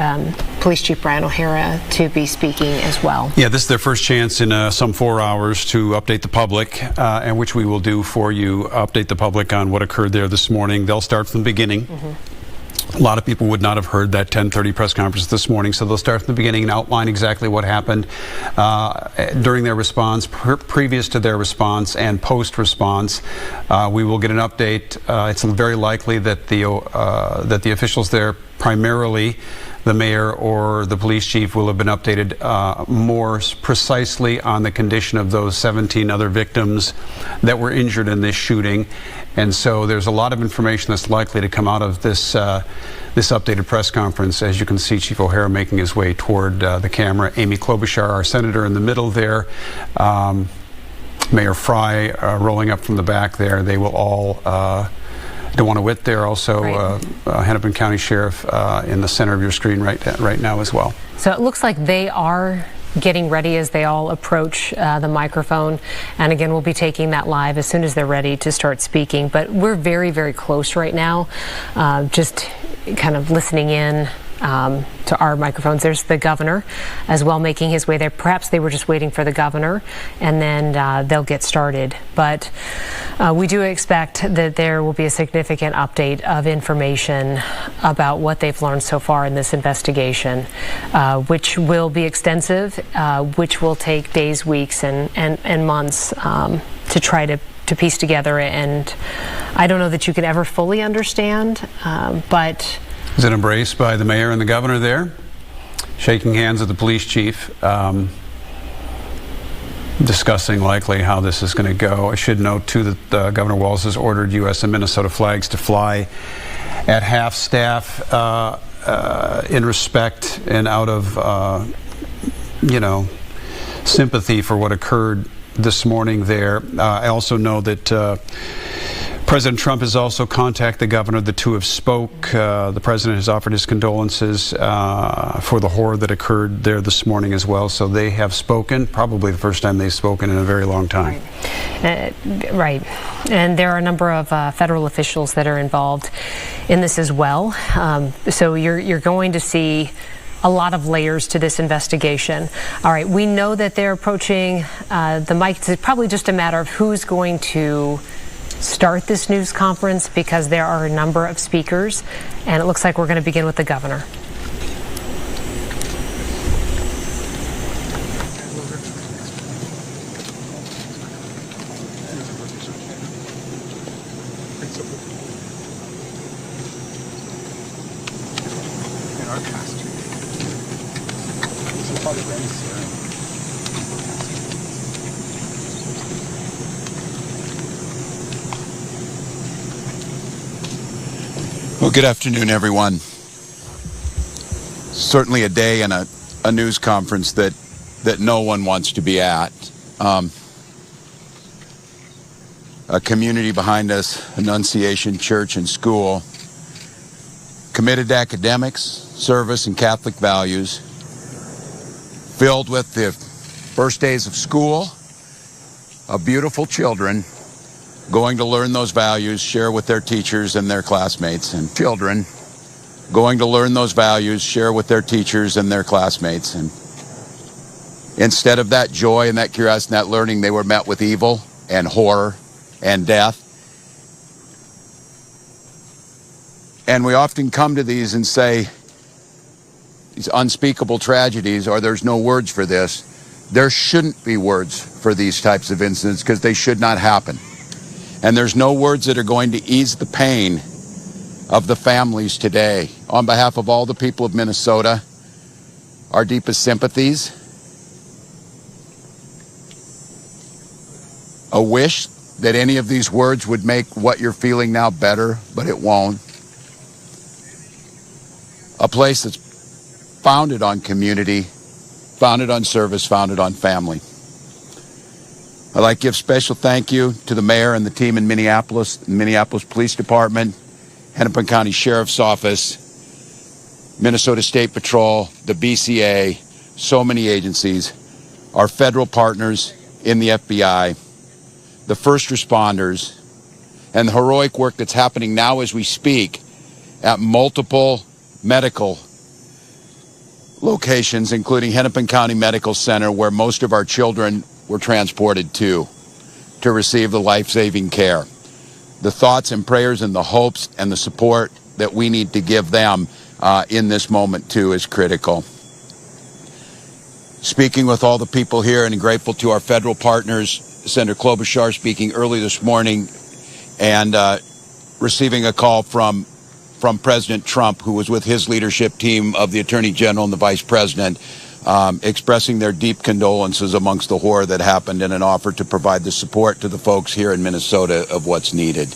Police Chief Brian O'Hara to be speaking as well. Yeah, this is their first chance in some 4 hours to update the public, and which we will do for you, update the public on what occurred there this morning. They'll start from the beginning. A lot of people would not have heard that 10:30 press conference this morning, so they'll start from the beginning and outline exactly what happened during their response, previous to their response, and post-response. We will get an update. It's very likely that the officials there, primarily the mayor or the police chief, will have been updated more precisely on the condition of those 17 other victims that were injured in this shooting. And so there's a lot of information that's likely to come out of this updated press conference. As you can see, Chief O'Hara making his way toward the camera. Amy Klobuchar, our senator, in the middle there. Mayor Frey rolling up from the back there. They will all DeWanna Witt there, also Hennepin County Sheriff in the center of your screen right now as well. So it looks like they are getting ready as they all approach the microphone. And again, we'll be taking that live as soon as they're ready to start speaking. But we're very, very close right now, just kind of listening in to our microphones. There's the governor as well making his way there. Perhaps they were just waiting for the governor, and then they'll get started. But we do expect that there will be a significant update of information about what they've learned so far in this investigation, which will be extensive, which will take days, weeks, and months to try to piece together. And I don't know that you can ever fully understand, but is it embraced by the mayor and the governor there, shaking hands with the police chief, discussing likely how this is going to go. I should note, too, that Governor Walz has ordered U.S. and Minnesota flags to fly at half staff in respect and out of, sympathy for what occurred this morning there. I also know that President Trump has also contacted the governor. The two have spoke. The president has offered his condolences for the horror that occurred there this morning as well. So they have spoken, probably the first time they've spoken in a very long time. Right. And there are a number of federal officials that are involved in this as well. So you're going to see a lot of layers to this investigation. All right, we know that they're approaching the mic. It's probably just a matter of who's going to start this news conference because there are a number of speakers, and it looks like we're going to begin with the governor. Well, good afternoon, everyone. Certainly a day and a news conference that no one wants to be at. A community behind us, Annunciation Church and School, committed to academics, service, and Catholic values, filled with the first days of school of beautiful children going to learn those values, share with their teachers and their classmates, and children going to learn those values, share with their teachers and their classmates. And instead of that joy and that curiosity and that learning, they were met with evil and horror and death. And we often come to these and say, these unspeakable tragedies, or there's no words for this. There shouldn't be words for these types of incidents because they should not happen. And there's no words that are going to ease the pain of the families today. On behalf of all the people of Minnesota, our deepest sympathies. A wish that any of these words would make what you're feeling now better, but it won't. A place that's founded on community, founded on service, founded on family. I'd like to give special thank you to the mayor and the team in Minneapolis, the Minneapolis Police Department, Hennepin County Sheriff's Office, Minnesota State Patrol, the BCA, so many agencies, our federal partners in the FBI, the first responders, and the heroic work that's happening now as we speak at multiple medical locations, including Hennepin County Medical Center, where most of our children were transported to receive the life-saving care. The thoughts and prayers and the hopes and the support that we need to give them in this moment too is critical. Speaking with all the people here and grateful to our federal partners, Senator Klobuchar speaking early this morning and receiving a call from President Trump, who was with his leadership team of the Attorney General and the Vice President, expressing their deep condolences amongst the horror that happened and an offer to provide the support to the folks here in Minnesota of what's needed.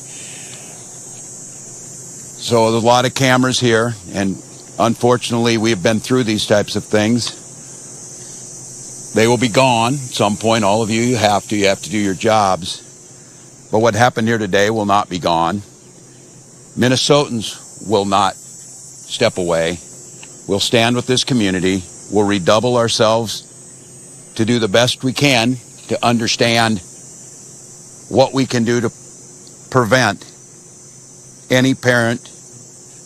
So there's a lot of cameras here, and unfortunately we have been through these types of things. They will be gone at some point. All of you have to do your jobs. But what happened here today will not be gone. Minnesotans will not step away. We'll stand with this community. We'll redouble ourselves to do the best we can to understand what we can do to prevent any parent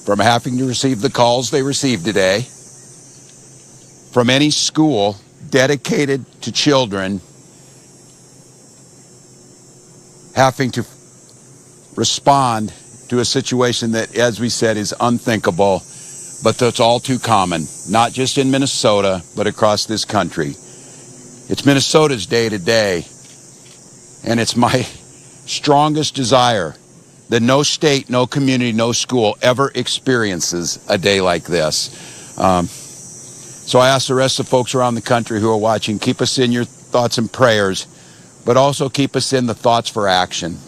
from having to receive the calls they received today, from any school dedicated to children having to respond to a situation that, as we said, is unthinkable, but that's all too common, not just in Minnesota, but across this country. It's Minnesota's day today, and it's my strongest desire that no state, no community, no school ever experiences a day like this. So I ask the rest of the folks around the country who are watching, keep us in your thoughts and prayers, but also keep us in the thoughts for action.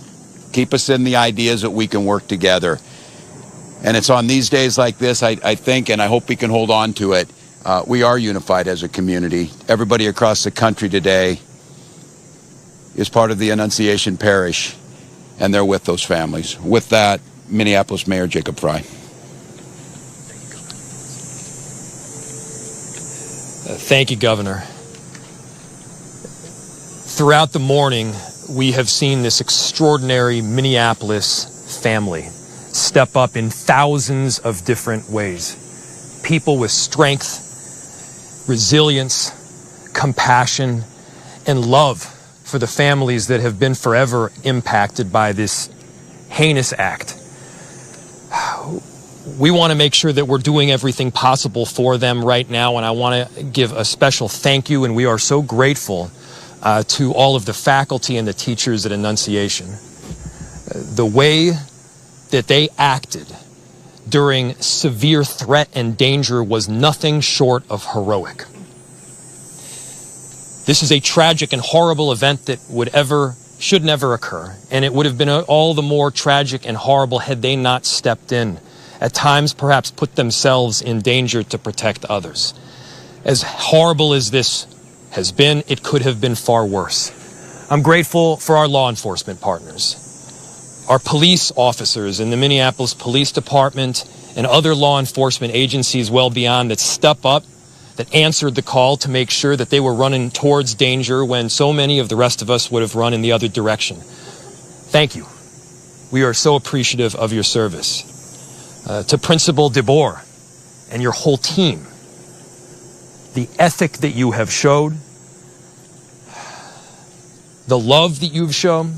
Keep us in the ideas that we can work together. And it's on these days like this, I think, and I hope we can hold on to it. We are unified as a community. Everybody across the country today is part of the Annunciation Parish, and they're with those families. With that, Minneapolis Mayor Jacob Frey. Thank you, Governor. Throughout the morning, we have seen this extraordinary Minneapolis family step up in thousands of different ways. People with strength, resilience, compassion, and love for the families that have been forever impacted by this heinous act. We want to make sure that we're doing everything possible for them right now, and I want to give a special thank you, and we are so grateful to all of the faculty and the teachers at Annunciation. The way that they acted during severe threat and danger was nothing short of heroic. This is a tragic and horrible event that should never occur, and it would have been all the more tragic and horrible had they not stepped in, at times perhaps put themselves in danger to protect others. As horrible as this has been, it could have been far worse. I'm grateful for our law enforcement partners, our police officers in the Minneapolis Police Department and other law enforcement agencies well beyond that step up, that answered the call to make sure that they were running towards danger when so many of the rest of us would have run in the other direction. Thank you. We are so appreciative of your service. To Principal DeBoer and your whole team, the ethic that you have showed, the love that you've shown,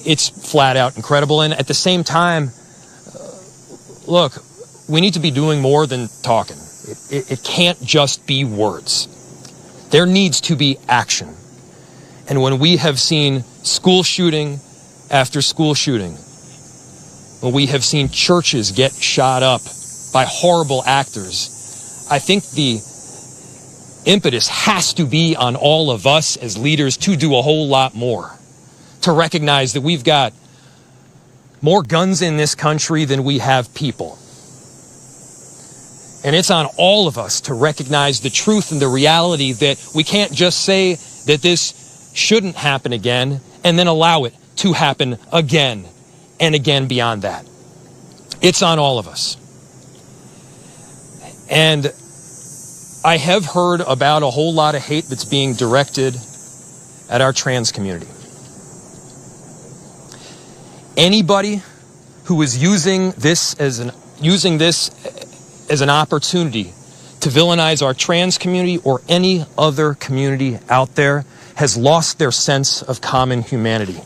it's flat out incredible. And at the same time, look, we need to be doing more than talking. It can't just be words. There needs to be action. And when we have seen school shooting after school shooting, when we have seen churches get shot up by horrible actors, I think the impetus has to be on all of us as leaders to do a whole lot more, to recognize that we've got more guns in this country than we have people. And it's on all of us to recognize the truth and the reality that we can't just say that this shouldn't happen again and then allow it to happen again and again beyond that. It's on all of us. And I have heard about a whole lot of hate that's being directed at our trans community. Anybody who is using this as an opportunity to villainize our trans community or any other community out there has lost their sense of common humanity.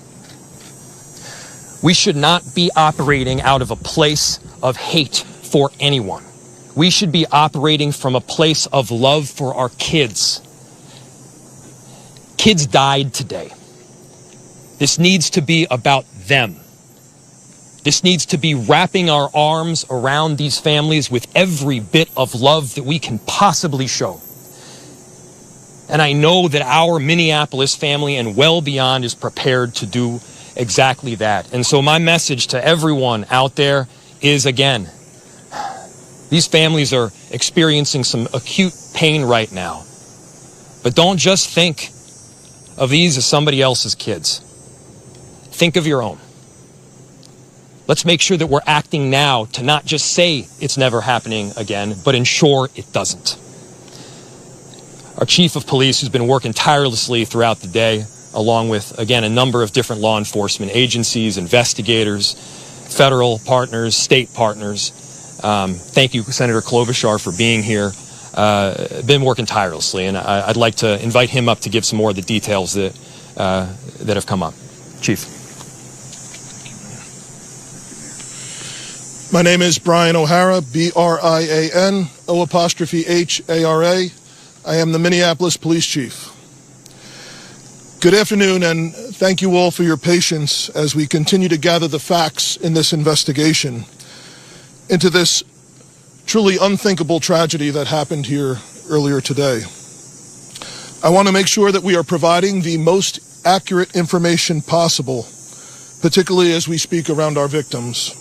We should not be operating out of a place of hate for anyone. We should be operating from a place of love for our kids. Kids died today. This needs to be about them. This needs to be wrapping our arms around these families with every bit of love that we can possibly show. And I know that our Minneapolis family and well beyond is prepared to do exactly that. And so my message to everyone out there is, again, these families are experiencing some acute pain right now. But don't just think of these as somebody else's kids. Think of your own. Let's make sure that we're acting now to not just say it's never happening again, but ensure it doesn't. Our chief of police, who's been working tirelessly throughout the day, along with, again, a number of different law enforcement agencies, investigators, federal partners, state partners. Thank you, Senator Klobuchar, for being here. Been working tirelessly, and I'd like to invite him up to give some more of the details that have come up. Chief. My name is Brian O'Hara, B-R-I-A-N, O''H-A-R-A. I am the Minneapolis Police Chief. Good afternoon, and thank you all for your patience as we continue to gather the facts in this investigation into this truly unthinkable tragedy that happened here earlier today. I want to make sure that we are providing the most accurate information possible, particularly as we speak around our victims.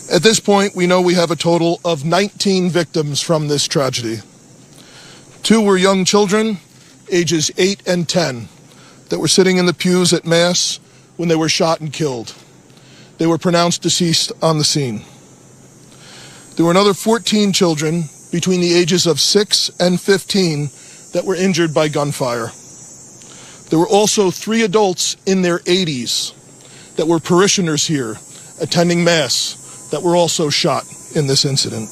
At this point, we know we have a total of 19 victims from this tragedy. 2 were young children, ages 8 and 10, that were sitting in the pews at Mass when they were shot and killed. They were pronounced deceased on the scene. There were another 14 children between the ages of 6 and 15 that were injured by gunfire. There were also 3 adults in their 80s that were parishioners here attending Mass that were also shot in this incident.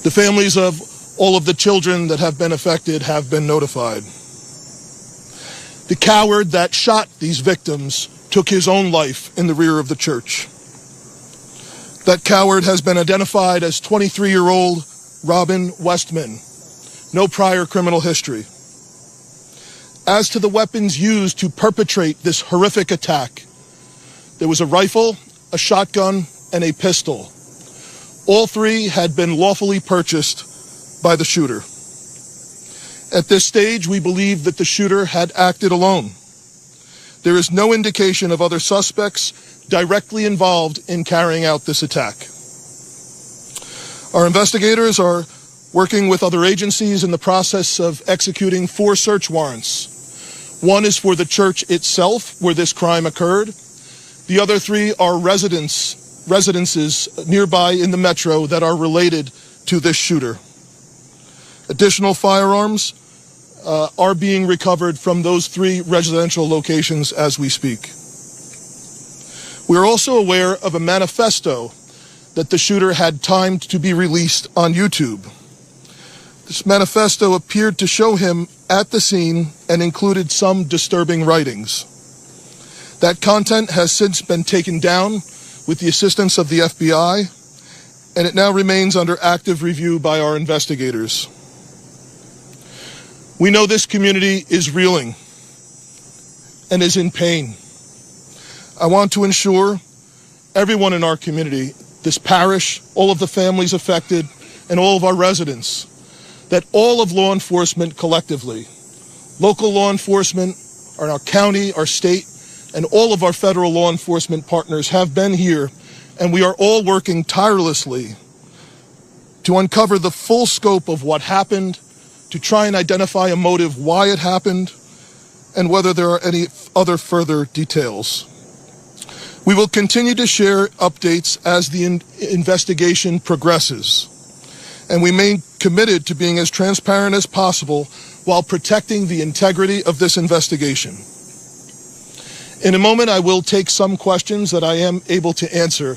The families of all of the children that have been affected have been notified. The coward that shot these victims took his own life in the rear of the church. That coward has been identified as 23-year-old Robin Westman. No prior criminal history. As to the weapons used to perpetrate this horrific attack, there was a rifle, a shotgun, and a pistol. All three had been lawfully purchased by the shooter. At this stage, we believe that the shooter had acted alone. There is no indication of other suspects directly involved in carrying out this attack. Our investigators are working with other agencies in the process of executing 4 search warrants. One is for the church itself, where this crime occurred. The other 3 are residences nearby in the metro that are related to this shooter. Additional firearms are being recovered from those 3 residential locations as we speak. We are also aware of a manifesto that the shooter had timed to be released on YouTube. This manifesto appeared to show him at the scene and included some disturbing writings. That content has since been taken down with the assistance of the FBI, and it now remains under active review by our investigators. We know this community is reeling and is in pain. I want to ensure everyone in our community, this parish, all of the families affected, and all of our residents, that all of law enforcement collectively, local law enforcement, our county, our state, and all of our federal law enforcement partners have been here, and we are all working tirelessly to uncover the full scope of what happened, to try and identify a motive why it happened, and whether there are any other further details. We will continue to share updates as the investigation progresses, and we remain committed to being as transparent as possible while protecting the integrity of this investigation. In a moment, I will take some questions that I am able to answer,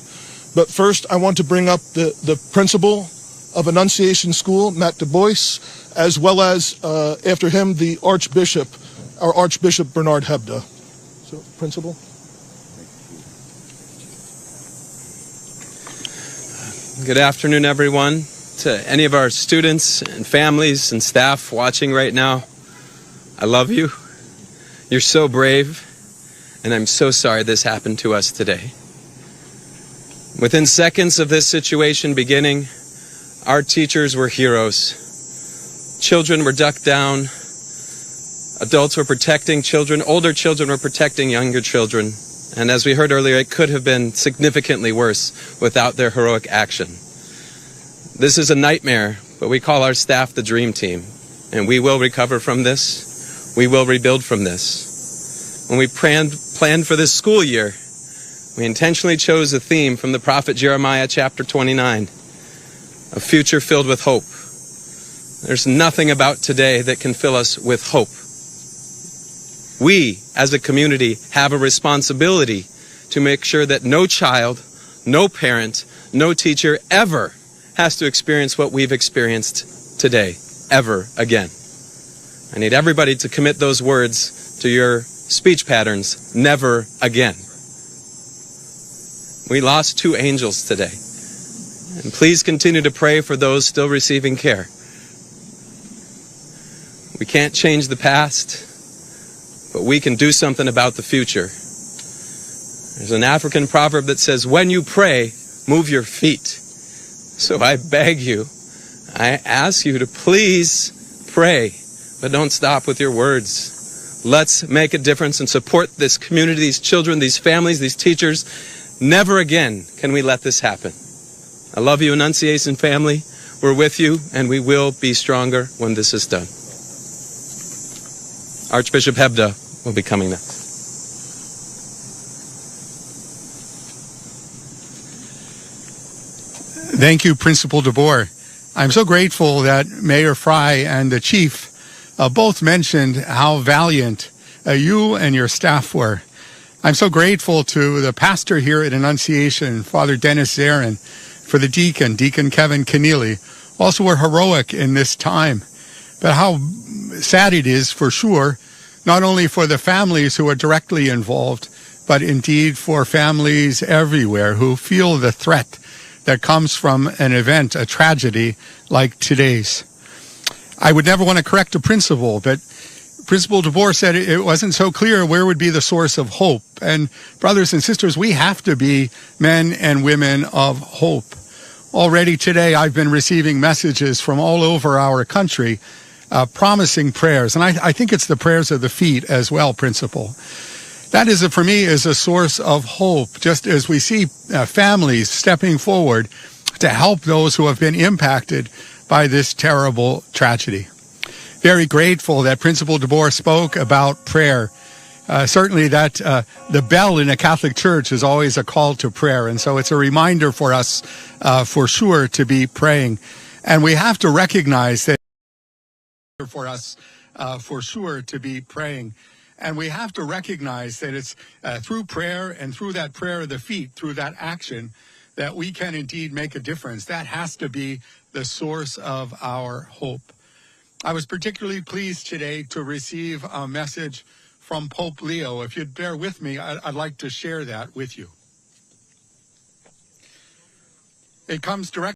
but first I want to bring up the principal of Annunciation School, Matt Du Bois, as well as, after him, the Archbishop, our Archbishop Bernard Hebda. So, Principal. Good afternoon, everyone. To any of our students and families and staff watching right now, I love you. You're so brave, and I'm so sorry this happened to us today. Within seconds of this situation beginning, our teachers were heroes. Children were ducked down. Adults were protecting children. Older children were protecting younger children. And as we heard earlier, it could have been significantly worse without their heroic action. This is a nightmare, but we call our staff the Dream Team. And we will recover from this. We will rebuild from this. When we planned for this school year, we intentionally chose a theme from the prophet Jeremiah chapter 29, a future filled with hope. There's nothing about today that can fill us with hope. We, as a community, have a responsibility to make sure that no child, no parent, no teacher ever has to experience what we've experienced today, ever again. I need everybody to commit those words to your speech patterns, never again. We lost 2 angels today. And please continue to pray for those still receiving care. We can't change the past, but we can do something about the future. There's an African proverb that says, when you pray, move your feet. So I beg you, I ask you to please pray, but don't stop with your words. Let's make a difference and support this community, these children, these families, these teachers. Never again can we let this happen. I love you, Annunciation family. We're with you, and we will be stronger when this is done. Archbishop Hebda will be coming next. Thank you, Principal DeBoer. I'm so grateful that Mayor Fry and the Chief both mentioned how valiant you and your staff were. I'm so grateful to the pastor here at Annunciation, Father Dennis Zarin, for the deacon, Deacon Kevin Keneally, also were heroic in this time. But how sad it is, for sure, not only for the families who are directly involved, but indeed for families everywhere who feel the threat that comes from an event, a tragedy like today's. I would never want to correct a principal, but Principal DeBoer said it wasn't so clear where would be the source of hope. And brothers and sisters, we have to be men and women of hope. Already today, I've been receiving messages from all over our country promising prayers. And I think it's the prayers of the feet as well, Principal. That is, for me, is a source of hope, just as we see families stepping forward to help those who have been impacted by this terrible tragedy. Very grateful that Principal DeBoer spoke about prayer. Certainly that the bell in a Catholic church is always a call to prayer. And so it's a reminder for us for sure to be praying. And we have to recognize that And we have to recognize that it's through prayer and through that prayer of the feet, through that action, that we can indeed make a difference. That has to be the source of our hope. I was particularly pleased today to receive a message from Pope Leo. If you'd bear with me, I'd like to share that with you. It comes directly